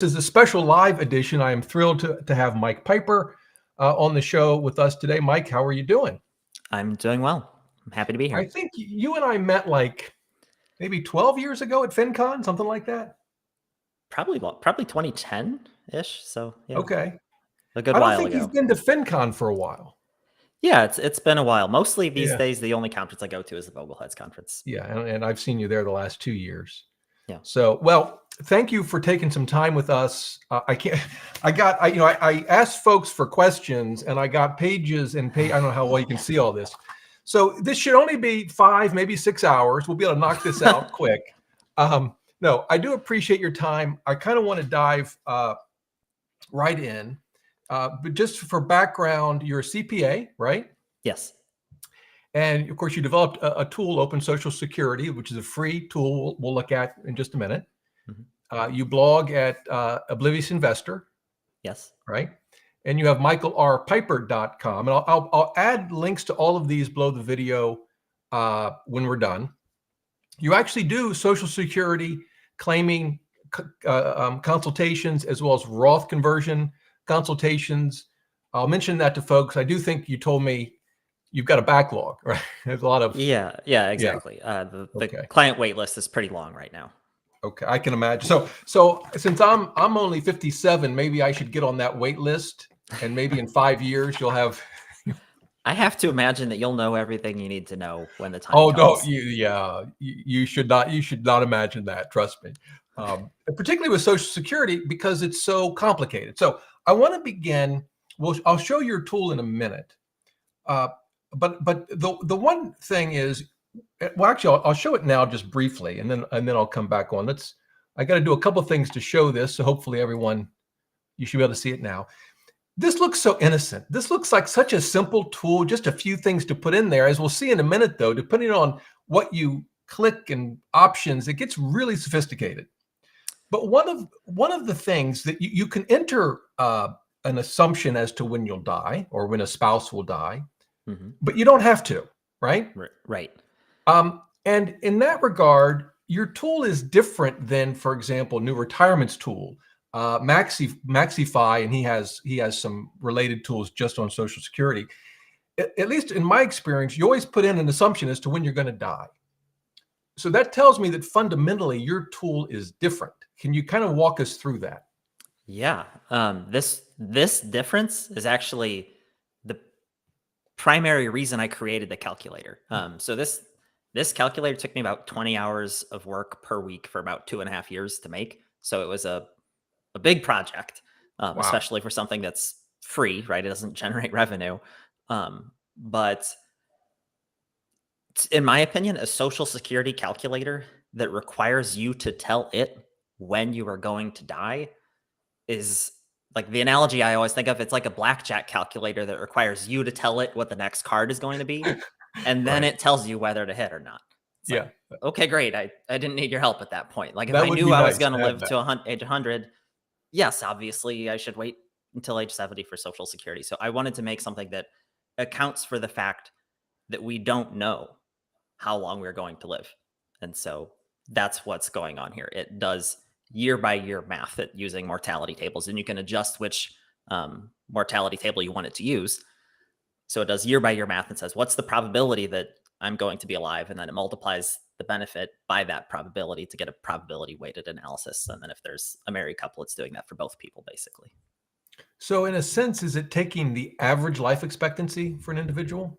This is a special live edition. I am thrilled to have Mike Piper on the show with us today. Mike, how are you doing? I'm doing well. I'm happy to be I here. think you and I met like maybe 12 years ago at FinCon, something like that. Probably 2010-ish. So yeah, Okay. a good I don't while think ago. you've been to FinCon for a while. Yeah, it's been a while. Mostly these Yeah. days, the only conference I go to is the Bogleheads conference. Yeah. And I've seen you there the last 2 years. Yeah. So, well, thank you for taking some time with us. I asked folks for questions and I got pages and I don't know how well you can see all this. So this should only be 5, maybe 6 hours. We'll be able to knock this out quick. No, I do appreciate your time. I kind of want to dive right in. But just for background, you're a CPA, right? Yes. And of course, you developed a tool, Open Social Security, which is a free tool we'll look at in just a minute. Mm-hmm. You blog at Oblivious Investor. Yes. Right. And you have michaelrpiper.com. And I'll add links to all of these below the video when we're done. You actually do Social Security claiming consultations as well as Roth conversion consultations. I'll mention that to folks. I do think you told me you've got a backlog, right? There's a lot of yeah, exactly. The Okay. client wait list is pretty long right now. Okay, I can imagine. So since I'm only 57, maybe I should get on that wait list, and maybe in 5 years you'll have. I have to imagine that you'll know everything you need to know when the time Oh comes. no, you should not. You should not imagine that. Trust me. Particularly with Social Security because it's so complicated. So I want to begin. I'll show your tool in a minute. But the one thing is, well, actually, I'll show it now just briefly, and then I'll come back on. I got to do a couple of things to show this, so hopefully you should be able to see it now. This looks so innocent. This looks like such a simple tool, just a few things to put in there. As we'll see in a minute, though, depending on what you click and options, it gets really sophisticated. But one of the things that you can enter an assumption as to when you'll die or when a spouse will die, but you don't have to, right? Right. And in that regard, your tool is different than, for example, New Retirement's tool, Maxify, and he has some related tools just on Social Security. At least in my experience, you always put in an assumption as to when you're going to die. So that tells me that fundamentally your tool is different. Can you kind of walk us through that? Yeah. This difference is actually the primary reason I created the calculator. So this calculator took me about 20 hours of work per week for about 2.5 years to make. So it was a big project, Wow. Especially for something that's free, right? It doesn't generate revenue. But in my opinion, a Social Security calculator that requires you to tell it when you are going to die is like the analogy I always think of. It's like a blackjack calculator that requires you to tell it what the next card is going to be. And then it tells you whether to hit or not. It's like, okay, great. I didn't need your help at that point. Like if I knew I was going to live to age 100, yes, obviously I should wait until age 70 for Social Security. So I wanted to make something that accounts for the fact that we don't know how long we're going to live. And so that's what's going on here. It does year by year math using mortality tables, and you can adjust which mortality table you want it to use. So it does year by year math and says, what's the probability that I'm going to be alive? And then it multiplies the benefit by that probability to get a probability weighted analysis. And then if there's a married couple, it's doing that for both people, basically. So in a sense, is it taking the average life expectancy for an individual?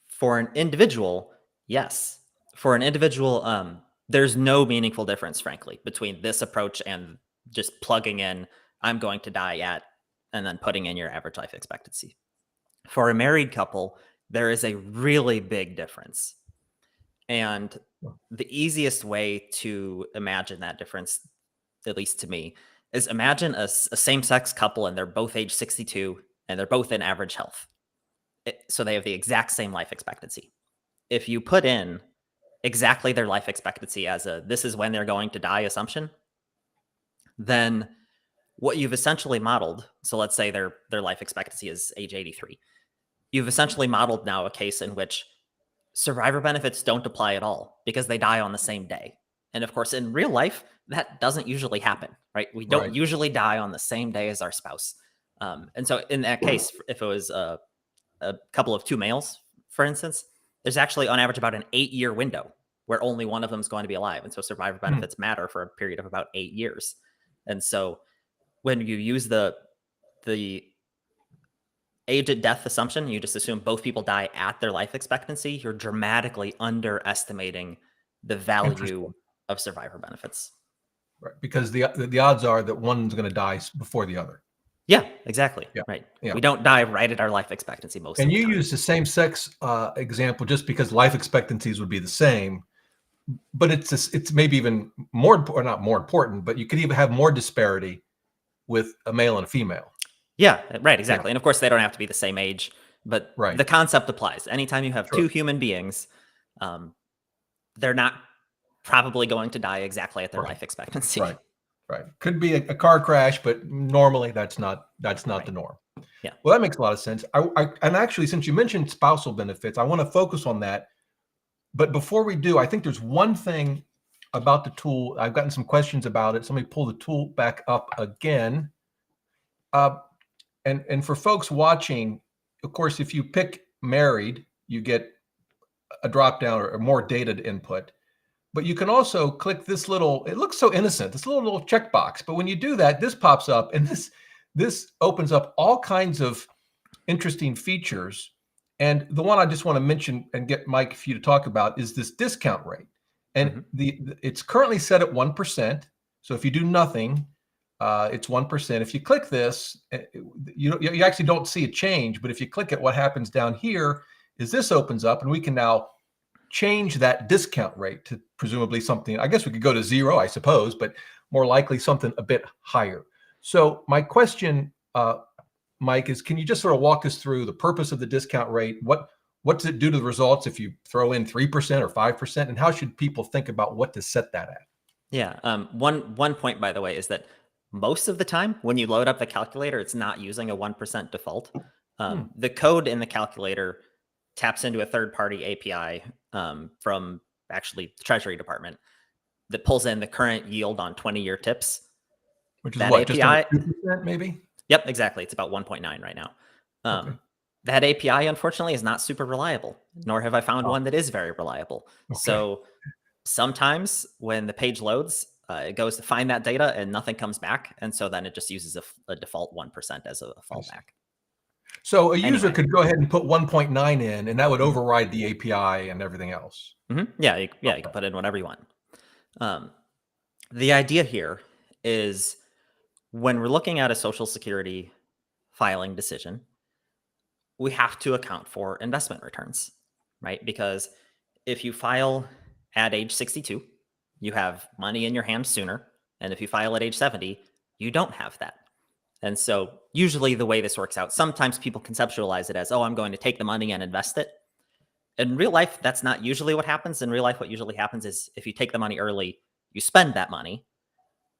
For an individual, yes. For an individual, there's no meaningful difference, frankly, between this approach and just plugging in, I'm going to die at, and then putting in your average life expectancy. For a married couple, there is a really big difference. And the easiest way to imagine that difference, at least to me, is imagine a same-sex couple and they're both age 62 and they're both in average health. So they have the exact same life expectancy. If you put in exactly their life expectancy as a this is when they're going to die assumption, then what you've essentially modeled, so let's say their life expectancy is age 83. You've essentially modeled now a case in which survivor benefits don't apply at all because they die on the same day. And of course, in real life, that doesn't usually happen, right? We don't Right. usually die on the same day as our spouse. And so in that case, if it was a couple of two males, for instance, there's actually on average about an 8-year window where only one of them is going to be alive. And so survivor Hmm. benefits matter for a period of about 8 years. And so when you use the age at death assumption, you just assume both people die at their life expectancy, you're dramatically underestimating the value Interesting. of survivor benefits. Right. Because the odds are that one's going to die before the other. Yeah, exactly. Yeah. Right. Yeah. We don't die right at our life expectancy most And of the you time. use the same sex example just because life expectancies would be the same, but it's maybe even more, or not more important, but you could even have more disparity with a male and a female. Yeah, right, Yeah. exactly. And of course, they don't have to be the same age, but Right. the concept applies. Anytime you have Sure. two human beings, they're not probably going to die exactly at their Right. life expectancy. Right. Right. Could be a car crash, but normally that's not Right. the norm. Yeah. Well, that makes a lot of sense. And actually, since you mentioned spousal benefits, I want to focus on that. But before we do, I think there's one thing about the tool. I've gotten some questions about it. So let me pull the tool back up again. And for folks watching, of course, if you pick married, you get a drop down or more data to input. But you can also click this little, it looks so innocent, this little checkbox. But when you do that, this pops up, and this opens up all kinds of interesting features. And the one I just want to mention and get Mike for you to talk about is this discount rate. And it's currently set at 1%. So if you do nothing, it's 1%. If you click this, you actually don't see a change. But if you click it, what happens down here is this opens up, and we can now change that discount rate to presumably something. I guess we could go to 0, I suppose, but more likely something a bit higher. So my question, Mike, is can you just sort of walk us through the purpose of the discount rate? What does it do to the results if you throw in 3% or 5%? And how should people think about what to set that at? Yeah. One point, by the way, is that most of the time when you load up the calculator, it's not using a 1% default. The code in the calculator taps into a third-party API from actually the Treasury Department that pulls in the current yield on 20-year tips. Which is that what, just under API, 2%, maybe? Yep, exactly. It's about 1.9 right now. Okay. That API, unfortunately, is not super reliable, nor have I found Oh, one that is very reliable. okay. So sometimes when the page loads, it goes to find that data and nothing comes back. And so then it just uses a default 1% as a fallback. So a user Anyway. could go ahead and put 1.9 in, and that would Mhm. override the API and everything else. Yeah, you can put in whatever you want. The idea here is when we're looking at a Social Security filing decision, we have to account for investment returns, right? Because if you file at age 62, you have money in your hand sooner. And if you file at age 70, you don't have that. And so usually the way this works out, sometimes people conceptualize it as, oh, I'm going to take the money and invest it. In real life, that's not usually what happens. In real life, what usually happens is if you take the money early, you spend that money,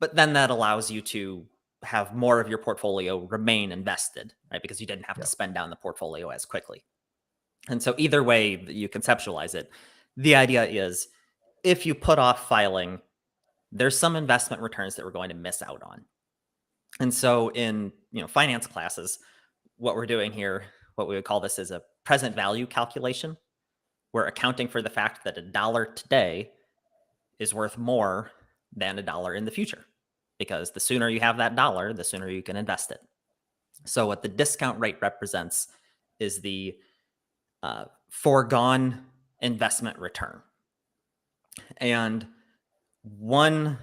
but then that allows you to have more of your portfolio remain invested, right? Because you didn't have to spend down the portfolio as quickly. And so either way that you conceptualize it, the idea is if you put off filing, there's some investment returns that we're going to miss out on. And so in finance classes, what we're doing here, what we would call this is a present value calculation. We're accounting for the fact that $1 today is worth more than $1 in the future, because the sooner you have that dollar, the sooner you can invest it. So what the discount rate represents is the foregone investment return. And one,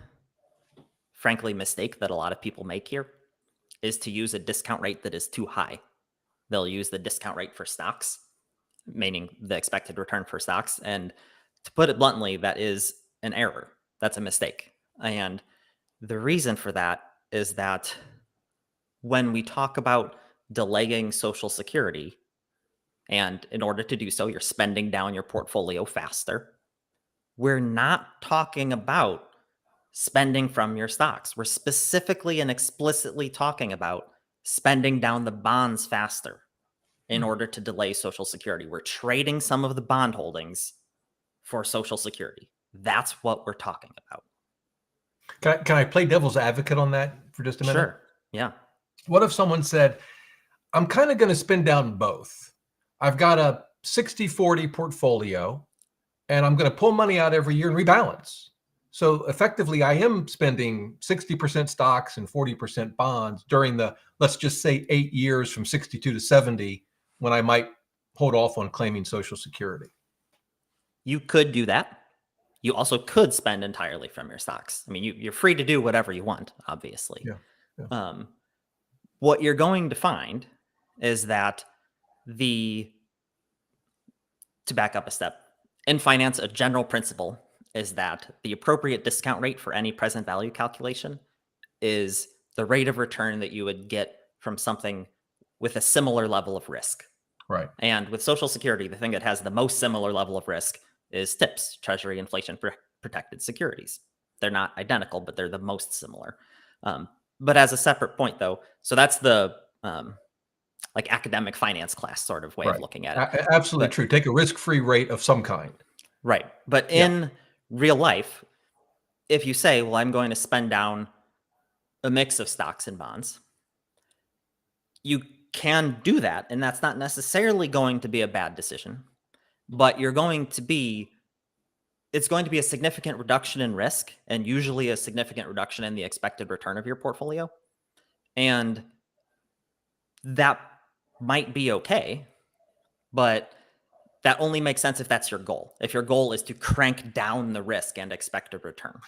frankly, mistake that a lot of people make here is to use a discount rate that is too high. They'll use the discount rate for stocks, meaning the expected return for stocks. And to put it bluntly, that is an error. That's a mistake. And the reason for that is that when we talk about delaying Social Security, and in order to do so, you're spending down your portfolio faster, we're not talking about spending from your stocks. We're specifically and explicitly talking about spending down the bonds faster in order to delay Social Security. We're trading some of the bond holdings for Social Security. That's what we're talking about. Can I play devil's advocate on that for just a minute? Sure. Yeah. What if someone said, I'm kind of going to spin down both. I've got a 60-40 portfolio, and I'm going to pull money out every year and rebalance. So effectively, I am spending 60% stocks and 40% bonds during the, let's just say, 8 years from 62 to 70, when I might hold off on claiming Social Security. You could do that. You also could spend entirely from your stocks. I mean, you're free to do whatever you want, obviously. Yeah. Yeah. What you're going to find is that to back up a step, in finance, a general principle is that the appropriate discount rate for any present value calculation is the rate of return that you would get from something with a similar level of risk. Right. And with Social Security, the thing that has the most similar level of risk is TIPS, Treasury Inflation Protected Securities. They're not identical, but they're the most similar. But as a separate point, though, so that's the like academic finance class sort of way of looking at it. Absolutely true. Take a risk-free rate of some kind. Right. But in real life, if you say, well, I'm going to spend down a mix of stocks and bonds, you can do that. And that's not necessarily going to be a bad decision, but it's going to be a significant reduction in risk and usually a significant reduction in the expected return of your portfolio. And that might be okay, but that only makes sense if that's your goal. If your goal is to crank down the risk and expected return.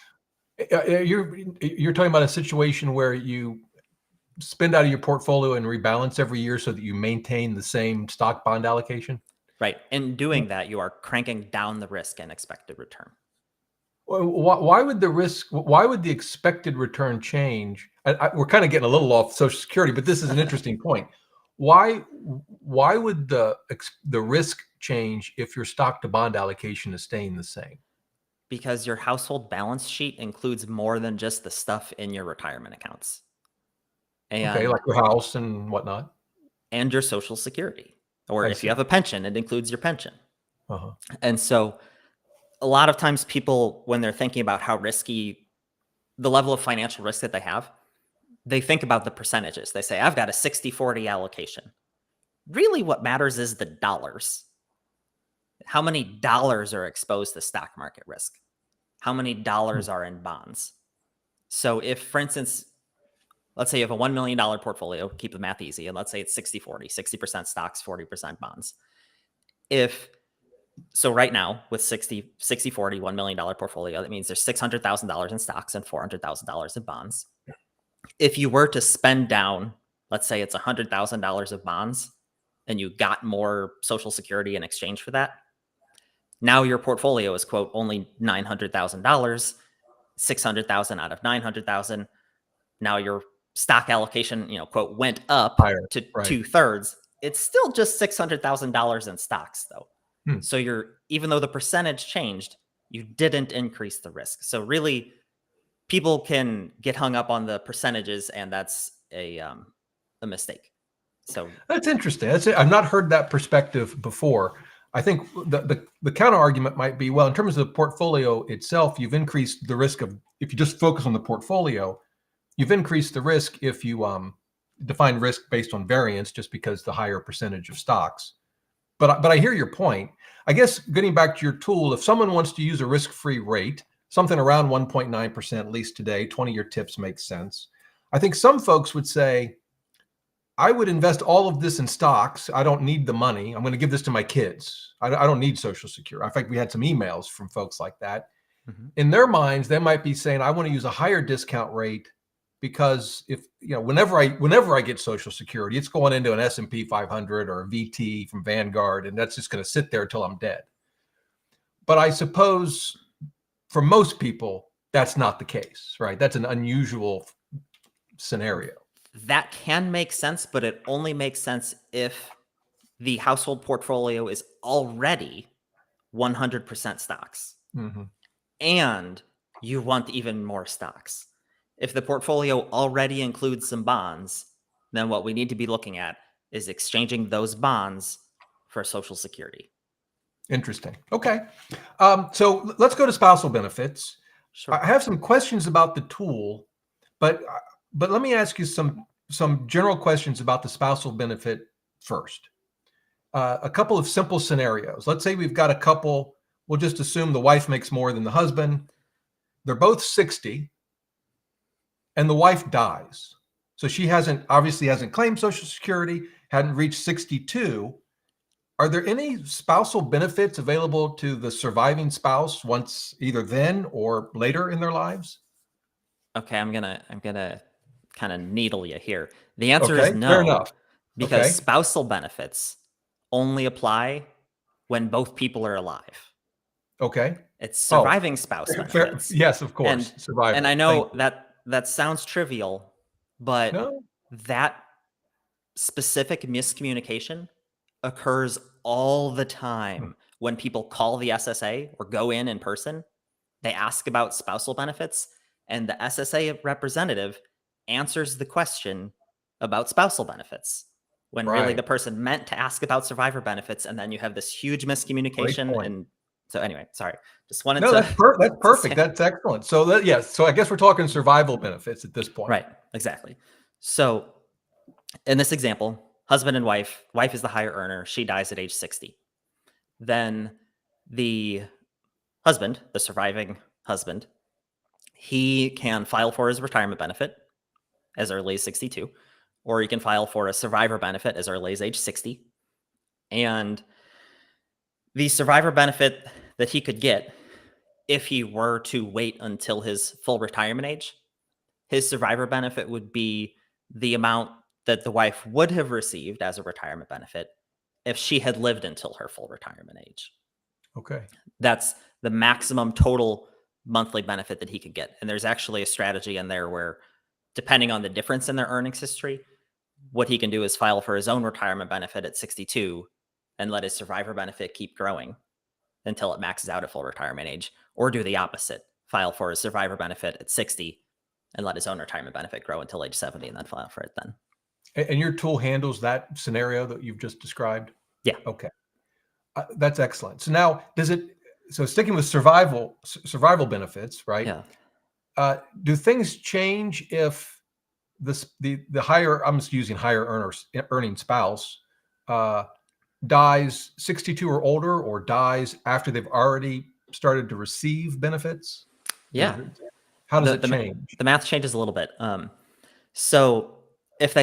You're talking about a situation where you spend out of your portfolio and rebalance every year so that you maintain the same stock bond allocation? Right. In doing that, you are cranking down the risk and expected return. Why would the expected return change? We're kind of getting a little off Social Security, but this is an interesting point. Why would the risk change if your stock to bond allocation is staying the same? Because your household balance sheet includes more than just the stuff in your retirement accounts. Okay, like your house and whatnot. And your Social Security. Or if you have a pension, it includes your pension. Uh-huh. And so a lot of times people, when they're thinking about how risky, the level of financial risk that they have, they think about the percentages. They say, I've got a 60-40 allocation. Really what matters is the dollars. How many dollars are exposed to stock market risk? How many dollars are in bonds? So if, for instance, let's say you have a $1 million portfolio, keep the math easy, and let's say it's 60-40, 60% stocks, 40% bonds. So right now with 60-40, $1 million portfolio, that means there's $600,000 in stocks and $400,000 in bonds. If you were to spend down, let's say it's $100,000 of bonds and you got more Social Security in exchange for that, now your portfolio is, quote, only $900,000, 600,000 out of 900,000. Now your stock allocation, quote, went up to 2/3. It's still just $600,000 in stocks, though. So even though the percentage changed, you didn't increase the risk. So really, people can get hung up on the percentages, and that's a mistake. So that's interesting. I've not heard that perspective before. I think the counter argument might be, well, in terms of the portfolio itself, you've increased the risk of, if you just focus on the portfolio, you've increased the risk if you define risk based on variance, just because the higher percentage of stocks. But I hear your point. I guess getting back to your tool, if someone wants to use a risk-free rate, something around 1.9%, at least today, 20-year TIPS makes sense. I think some folks would say, I would invest all of this in stocks. I don't need the money. I'm going to give this to my kids. I don't need Social Security. In fact, we had some emails from folks like that. Mm-hmm. In their minds, they might be saying, I want to use a higher discount rate because whenever I get Social Security, it's going into an S&P 500 or a VT from Vanguard, and that's just going to sit there until I'm dead. But I suppose for most people, that's not the case, right? That's an unusual scenario. That can make sense, but it only makes sense if the household portfolio is already 100% stocks. Mm-hmm. And you want even more stocks. If the portfolio already includes some bonds, then what we need to be looking at is exchanging those bonds for Social Security. Interesting. Okay. So let's go to spousal benefits. Sure. I have some questions about the tool, but let me ask you some general questions about the spousal benefit first. A couple of simple scenarios. Let's say we've got a couple. We'll just assume the wife makes more than the husband. They're both 60, and the wife dies. So she obviously hasn't claimed Social Security, hadn't reached 62. Are there any spousal benefits available to the surviving spouse once either then or later in their lives? Okay, I'm gonna kind of needle you here. The answer is Okay, fair no, enough. because Okay, spousal benefits only apply when both people are alive. okay. It's Oh, surviving spouse fair. benefits. Yes, of And course. Survival. I Thank know you. that sounds trivial, but No. that specific miscommunication occurs all the Hmm. time when people call the SSA or go in person. They ask about spousal benefits, and the SSA representative answers the question about spousal benefits when really Right. the person meant to ask about survivor benefits. And then you have this huge Great miscommunication. point. And so, anyway, sorry, just wanted No, to, that's to perfect. say, That's excellent. So yes. So I guess we're talking survival benefits at this point. right, exactly. So, in this example, husband and wife is the higher earner. She dies at age 60. Then the husband, the surviving husband, he can file for his retirement benefit as early as 62, or he can file for a survivor benefit as early as age 60. And the survivor benefit that he could get if he were to wait until his full retirement age, his survivor benefit would be the amount that the wife would have received as a retirement benefit if she had lived until her full retirement age. Okay. That's the maximum total monthly benefit that he could get. And there's actually a strategy in there where, depending on the difference in their earnings history, what he can do is file for his own retirement benefit at 62 and let his survivor benefit keep growing until it maxes out at full retirement age, or do the opposite, file for his survivor benefit at 60 and let his own retirement benefit grow until age 70 and then file for it then. And your tool handles that scenario that you've just described? Yeah. Okay. That's excellent. So now so sticking with survival benefits, right? Yeah. Do things change if the higher, I'm just using earning spouse, uh, dies 62 or older, or dies after they've already started to receive benefits? Yeah. How does The, it the, change? the math changes a little bit. So if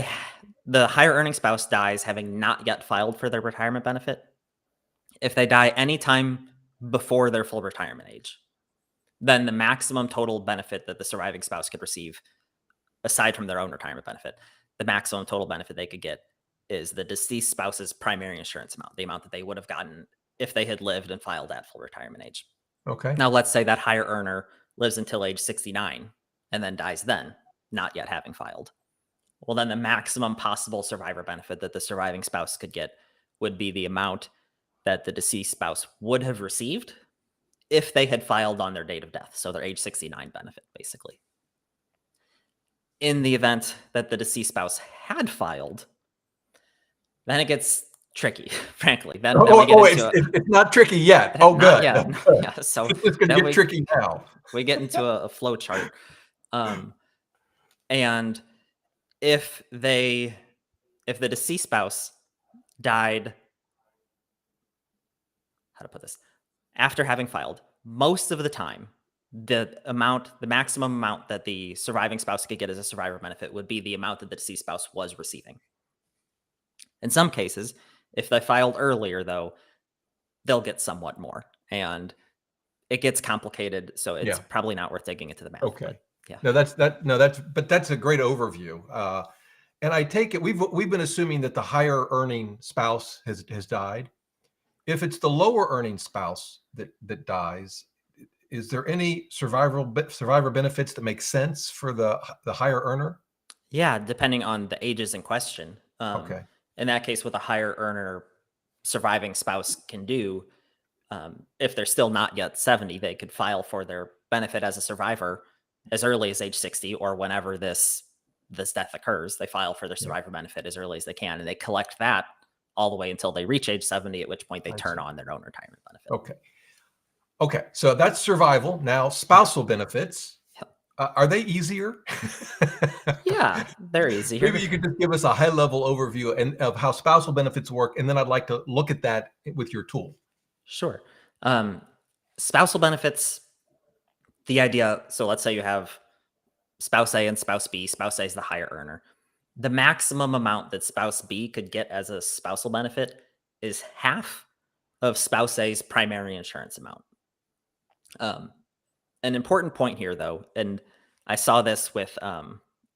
the higher earning spouse dies having not yet filed for their retirement benefit, if they die anytime before their full retirement age, then the maximum total benefit that the surviving spouse could receive, aside from their own retirement benefit, the maximum total benefit they could get is the deceased spouse's primary insurance amount, the amount that they would have gotten if they had lived and filed at full retirement age. Okay. Now, let's say that higher earner lives until age 69 and then dies then, not yet having filed. Well, then the maximum possible survivor benefit that the surviving spouse could get would be the amount that the deceased spouse would have received if they had filed on their date of death. So their age 69 benefit, basically. In the event that the deceased spouse had filed, then it gets tricky, frankly. Then we get into It's not tricky yet. Oh, not good. yet. Good. Yeah, so It's going to then get tricky now. we get into a flow chart. And if the deceased spouse died, how to put this, after having filed, most of the time, the maximum amount that the surviving spouse could get as a survivor benefit would be the amount that the deceased spouse was receiving. In some cases, if they filed earlier, though, they'll get somewhat more, and it gets complicated. So it's probably not worth digging into the math. Okay. But yeah. No, that's a great overview. And I take it we've been assuming that the higher earning spouse has died. If it's the lower earning spouse that dies, is there any survivor benefits that make sense for the higher earner? Yeah, depending on the ages in question. Okay. In that case, what a higher earner surviving spouse can do, if they're still not yet 70, they could file for their benefit as a survivor as early as age 60, or whenever this death occurs. They file for their survivor benefit as early as they can, and they collect that all the way until they reach age 70, at which point they turn on their own retirement benefit. Okay. Okay, so that's survival. Now, spousal benefits, Yep. are they easier? Yeah, they're easier. Maybe you could just give us a high-level overview of how spousal benefits work, and then I'd like to look at that with your tool. Sure. Um, Spousal benefits, the idea, so let's say you have spouse A and spouse B. Spouse A is the higher earner. The maximum amount that spouse B could get as a spousal benefit is half of spouse A's primary insurance amount. Um, an important point here, though, and I saw this with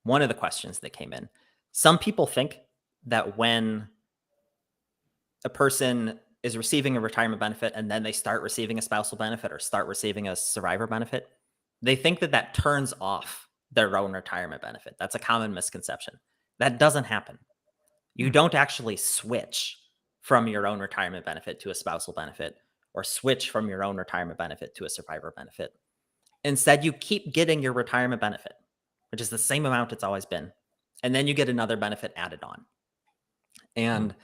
one of the questions that came in. Some people think that when a person is receiving a retirement benefit and then they start receiving a spousal benefit or start receiving a survivor benefit, they think that that turns off their own retirement benefit. That's a common misconception. That doesn't happen. You don't actually switch from your own retirement benefit to a spousal benefit or switch from your own retirement benefit to a survivor benefit. Instead, you keep getting your retirement benefit, which is the same amount it's always been. And then you get another benefit added on. And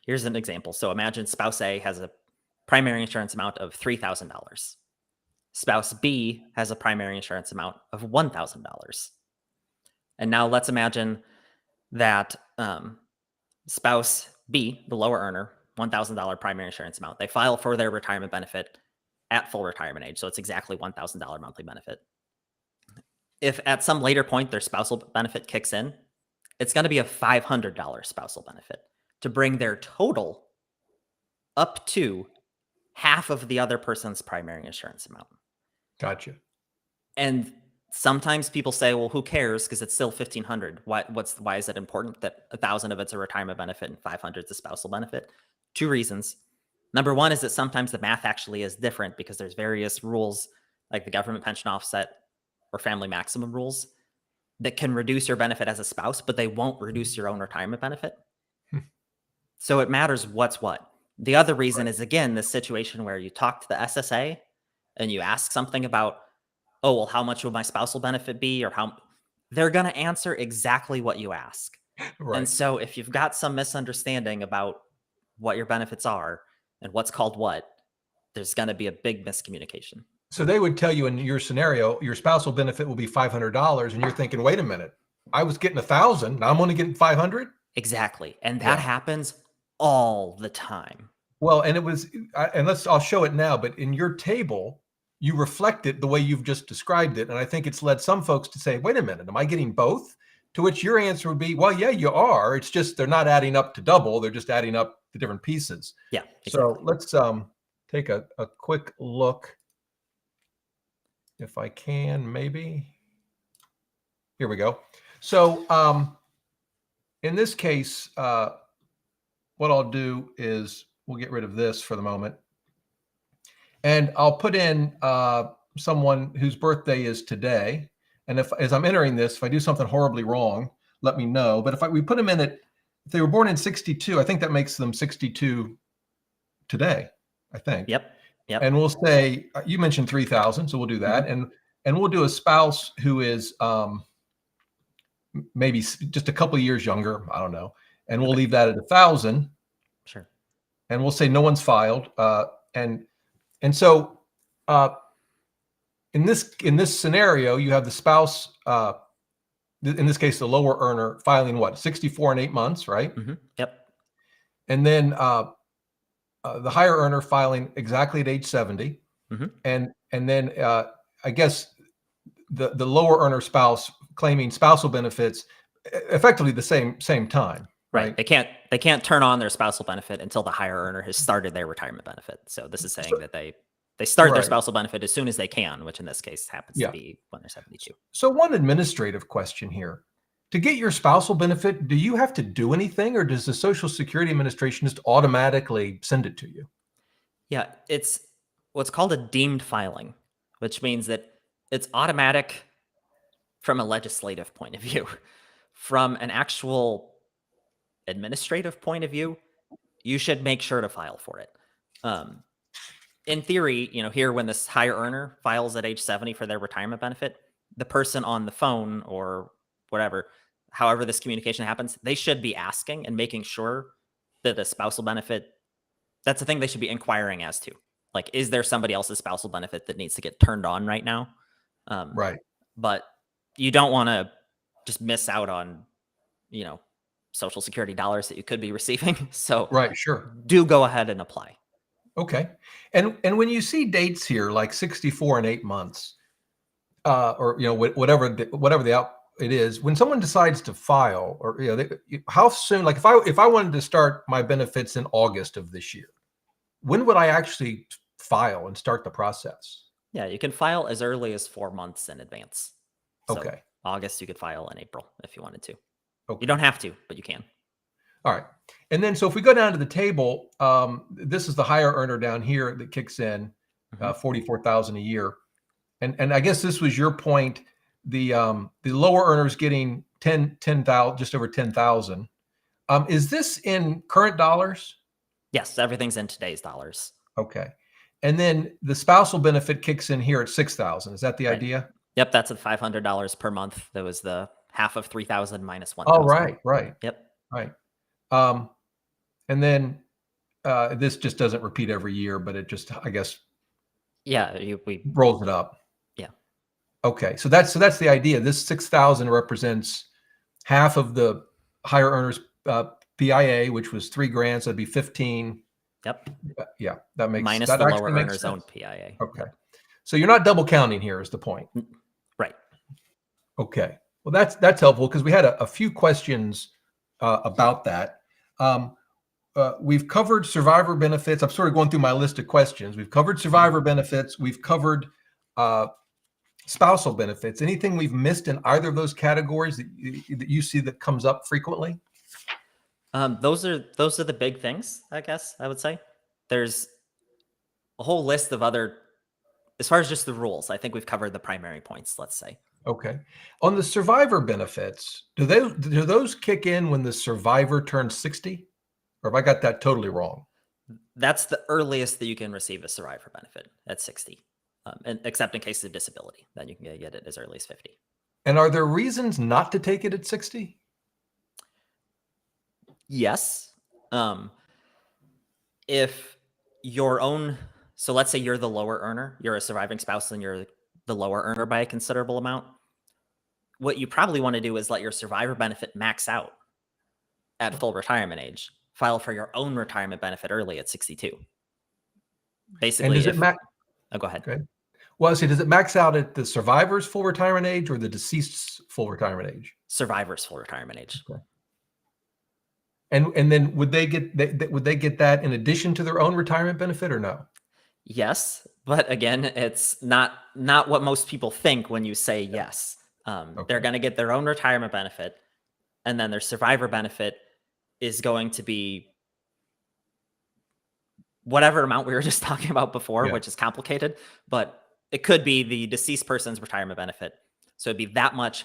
here's an example. So imagine spouse A has a primary insurance amount of $3,000. Spouse B has a primary insurance amount of $1,000. And now let's imagine that spouse B, the lower earner, $1,000 primary insurance amount, they file for their retirement benefit at full retirement age. So it's exactly $1,000 monthly benefit. If at some later point their spousal benefit kicks in, it's going to be a $500 spousal benefit to bring their total up to half of the other person's primary insurance amount. Gotcha. And sometimes people say, well, who cares? Because it's still $1,500. Why is it important that 1,000 of it's a retirement benefit and 500 is a spousal benefit? Two reasons. Number one is that sometimes the math actually is different because there's various rules like the government pension offset or family maximum rules that can reduce your benefit as a spouse, but they won't reduce your own retirement benefit. So it matters what's what. The other reason is, again, this situation where you talk to the SSA and you ask something about, oh, well, how much will my spousal benefit be? Or how they're going to answer exactly what you ask. Right. And so if you've got some misunderstanding about what your benefits are and what's called what, there's going to be a big miscommunication. So they would tell you in your scenario, your spousal benefit will be $500, and you're thinking, wait a minute, I was getting 1,000, now I'm only getting 500. Exactly. And that happens all the time. Well, and I'll show it now, but in your table, you reflect it the way you've just described it. And I think it's led some folks to say, wait a minute, am I getting both? To which your answer would be, well, yeah, you are. It's just they're not adding up to double. They're just adding up to different pieces. Yeah. Exactly. So let's take a quick look. If I can, maybe. Here we go. So in this case, what I'll do is we'll get rid of this for the moment. And I'll put in someone whose birthday is today. And as I'm entering this, if I do something horribly wrong, let me know. But we put them in if they were born in 62, I think that makes them 62 today, I think. Yep. And we'll say, you mentioned 3,000, so we'll do that. And we'll do a spouse who is maybe just a couple of years younger. I don't know. And we'll leave that at 1,000. Sure. And we'll say no one's filed. And so in this scenario, you have the spouse, in this case, the lower earner filing what, 64 and 8 months, right? Yep. And then the higher earner filing exactly at age 70. And then I guess the lower earner spouse claiming spousal benefits effectively the same time. Right. They can't turn on their spousal benefit until the higher earner has started their retirement benefit. So this is saying that they start their spousal benefit as soon as they can, which in this case happens to be when they're 72. So one administrative question here. To get your spousal benefit, do you have to do anything, or does the Social Security Administration just automatically send it to you? Yeah, it's what's called a deemed filing, which means that it's automatic from a legislative point of view. From an actual administrative point of view, you should make sure to file for it. In theory, here when this higher earner files at age 70 for their retirement benefit, the person on the phone or whatever, however this communication happens, they should be asking and making sure that the spousal benefit, that's the thing they should be inquiring as to. Like, is there somebody else's spousal benefit that needs to get turned on right now? Right. But you don't want to just miss out on, Social Security dollars that you could be receiving. So Right. Sure. do go ahead and apply. Okay. And when you see dates here like 64 and 8 months, or whatever it is, when someone decides to file, or how soon, like if I wanted to start my benefits in August of this year, when would I actually file and start the process? Yeah, you can file as early as 4 months in advance. So Okay. August, you could file in April if you wanted to. Okay. You don't have to, but you can. All right. And then, so if we go down to the table, this is the higher earner down here that kicks in, 44,000 a year. And I guess this was your point. The lower earners getting 10,000, just over 10,000. Is this in current dollars? Yes, everything's in today's dollars. Okay. And then the spousal benefit kicks in here at 6,000. Is that the Right. idea? Yep, that's at $500 per month. That was the half of 3,000 minus 1,000. Oh, right. Yep. Right. And then this just doesn't repeat every year, but it just, I guess, Yeah, we rolls it up. Yeah. Okay, so that's the idea. This 6,000 represents half of the higher earners PIA, which was $3,000, so that'd be 15. Yep. Yeah, that makes minus that the actually lower makes earner's own sense. PIA. Okay, Yep. so you're not double counting here, is the point. Right. Okay, well that's helpful because we had a few questions about that. We've covered survivor benefits. I'm sort of going through my list of questions. We've covered survivor benefits. We've covered spousal benefits. Anything we've missed in either of those categories that you see that comes up frequently? Those are the big things, I guess I would say. There's a whole list of other, as far as just the rules, I think we've covered the primary points, let's say. Okay. On the survivor benefits, do those kick in when the survivor turns 60? Or have I got that totally wrong? That's the earliest that you can receive a survivor benefit, at 60. And except in case of disability, then you can get it as early as 50. And are there reasons not to take it at 60? Yes. If your own, so let's say you're the lower earner, you're a surviving spouse and you're the lower earner by a considerable amount. What you probably want to do is let your survivor benefit max out at full retirement age. File for your own retirement benefit early at 62. Basically, And does it max? Oh, go ahead. Okay. Well, see, does it max out at the survivor's full retirement age or the deceased's full retirement age? Survivor's full retirement age. Okay. And then would they get that in addition to their own retirement benefit or no? Yes, but again, it's not what most people think when you say yes. They're going to get their own retirement benefit, and then their survivor benefit is going to be whatever amount we were just talking about before, which is complicated, but it could be the deceased person's retirement benefit. So it'd be that much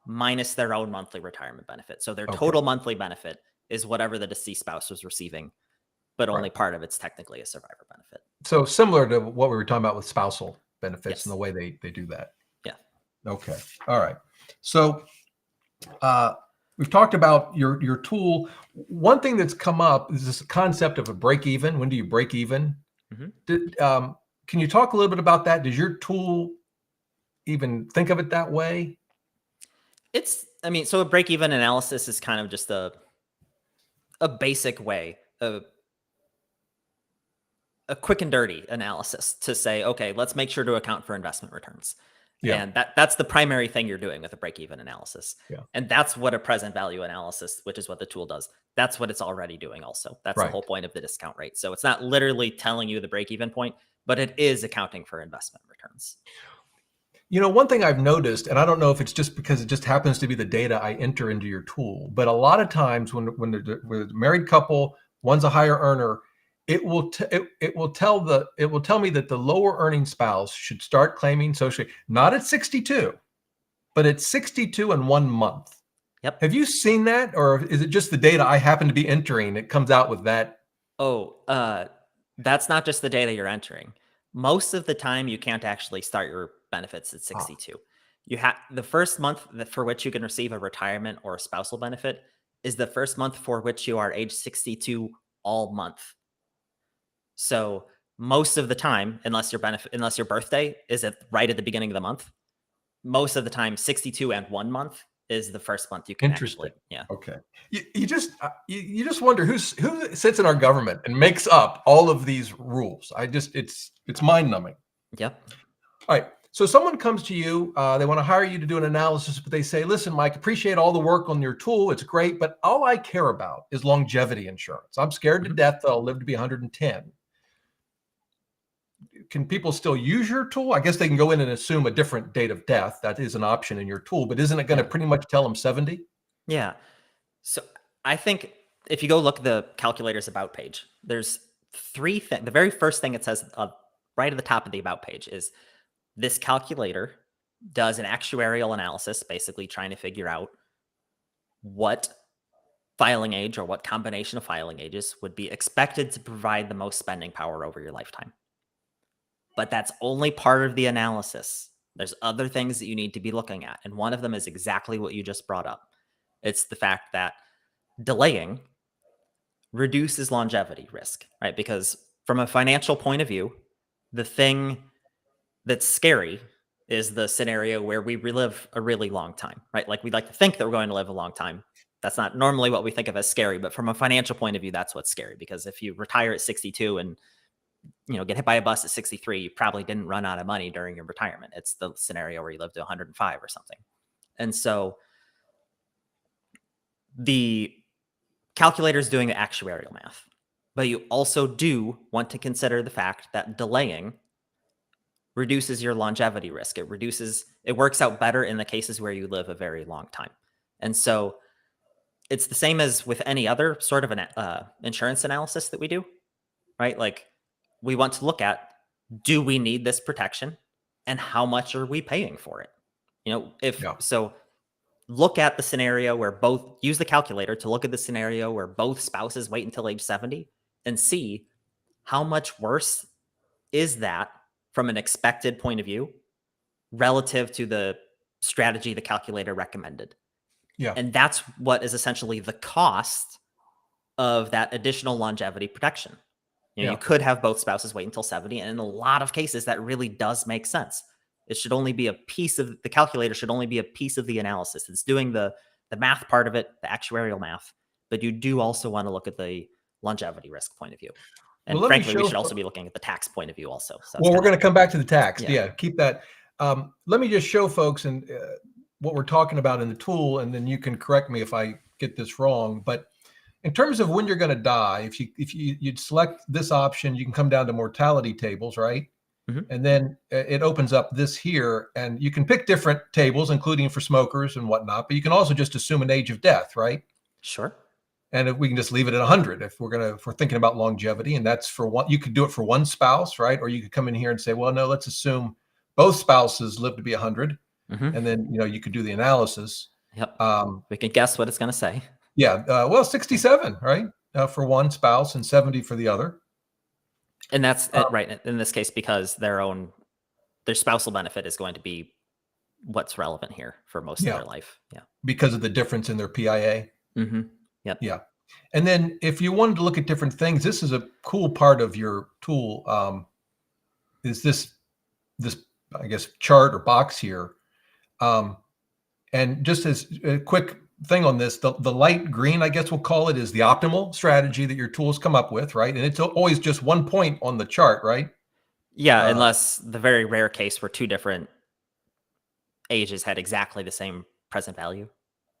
minus their own monthly retirement benefit. So their total monthly benefit is whatever the deceased spouse was receiving, but only part of it's technically a survivor benefit. So similar to what we were talking about with spousal benefits and the way they do that. Yeah. Okay. All right. So we've talked about your tool. One thing that's come up is this concept of a break even. When do you break even? Can you talk a little bit about that? Does your tool even think of it that way? So a break even analysis is kind of just a basic way, a quick and dirty analysis to say, okay, let's make sure to account for investment returns. Yeah. And that's the primary thing you're doing with a break-even analysis. Yeah. And that's what a present value analysis, which is what the tool does, that's what it's already doing also. That's the whole point of the discount rate. So it's not literally telling you the break-even point, but it is accounting for investment returns. One thing I've noticed, and I don't know if it's just because it just happens to be the data I enter into your tool, but a lot of times when the married couple, one's a higher earner, it will tell me that the lower earning spouse should start claiming Social Security, not at 62, but at 62 and 1 month. Yep. Have you seen that, or is it just the data I happen to be entering? It comes out with that. Oh, that's not just the data you're entering. Most of the time, you can't actually start your benefits at 62. You have the first month for which you can receive a retirement or a spousal benefit is the first month for which you are age 62 all month. So most of the time, unless your birthday is right at the beginning of the month, most of the time 62 and 1 month is the first month you can Interesting. actually, yeah. Okay. You just wonder who sits in our government and makes up all of these rules. It's mind numbing. Yep. All right. So someone comes to you, they want to hire you to do an analysis, but they say, listen, Mike, appreciate all the work on your tool. It's great, but all I care about is longevity insurance. I'm scared to death that I'll live to be 110. Can people still use your tool? I guess they can go in and assume a different date of death. That is an option in your tool, but isn't it going to pretty much tell them 70? Yeah. So I think if you go look at the calculator's about page, there's three things. The very first thing it says right at the top of the about page is this calculator does an actuarial analysis, basically trying to figure out what filing age or what combination of filing ages would be expected to provide the most spending power over your lifetime. But that's only part of the analysis. There's other things that you need to be looking at. And one of them is exactly what you just brought up. It's the fact that delaying reduces longevity risk, right? Because from a financial point of view, the thing that's scary is the scenario where we relive a really long time, right? Like, we'd like to think that we're going to live a long time. That's not normally what we think of as scary, but from a financial point of view, that's what's scary. Because if you retire at 62 and get hit by a bus at 63, you probably didn't run out of money during your retirement. It's the scenario where you live to 105 or something. And so the calculator is doing the actuarial math, but you also do want to consider the fact that delaying reduces your longevity risk. It works out better in the cases where you live a very long time. And so it's the same as with any other sort of an insurance analysis that we do, right? Like, we want to look at, do we need this protection and how much are we paying for it? So look at the scenario where use the calculator to look at the scenario where both spouses wait until age 70 and see how much worse is that from an expected point of view relative to the strategy the calculator recommended. Yeah. And that's what is essentially the cost of that additional longevity protection. You could have both spouses wait until 70. And in a lot of cases, that really does make sense. It should only be the calculator should only be a piece of the analysis. It's doing the math part of it, the actuarial math, but you do also want to look at the longevity risk point of view. And frankly, we should also be looking at the tax point of view also. So well, we're going to come back to the tax. Yeah. Yeah, keep that. Let me just show folks and what we're talking about in the tool, and then you can correct me if I get this wrong. But in terms of when you're going to die, if you'd select this option, you can come down to mortality tables, right? Mhm. And then it opens up this here, and you can pick different tables, including for smokers and whatnot. But you can also just assume an age of death, right? Sure. And if we can just leave it at 100 if we're thinking about longevity, and that's for one. You could do it for one spouse, right? Or you could come in here and say, well, no, let's assume both spouses live to be 100, and then you could do the analysis. Yep. We can guess what it's going to say. Yeah. Well, 67, right? For one spouse and 70 for the other. And that's right in this case, because their spousal benefit is going to be what's relevant here for most of their life. Yeah. Because of the difference in their PIA. Mm-hmm. Yep. Yeah. And then if you wanted to look at different things, this is a cool part of your tool. Is this I guess chart or box here. And just as a quick thing on this, the light green, I guess we'll call it, is the optimal strategy that your tools come up with, right? And it's always just 1 point on the chart, right? Yeah, unless the very rare case where two different ages had exactly the same present value.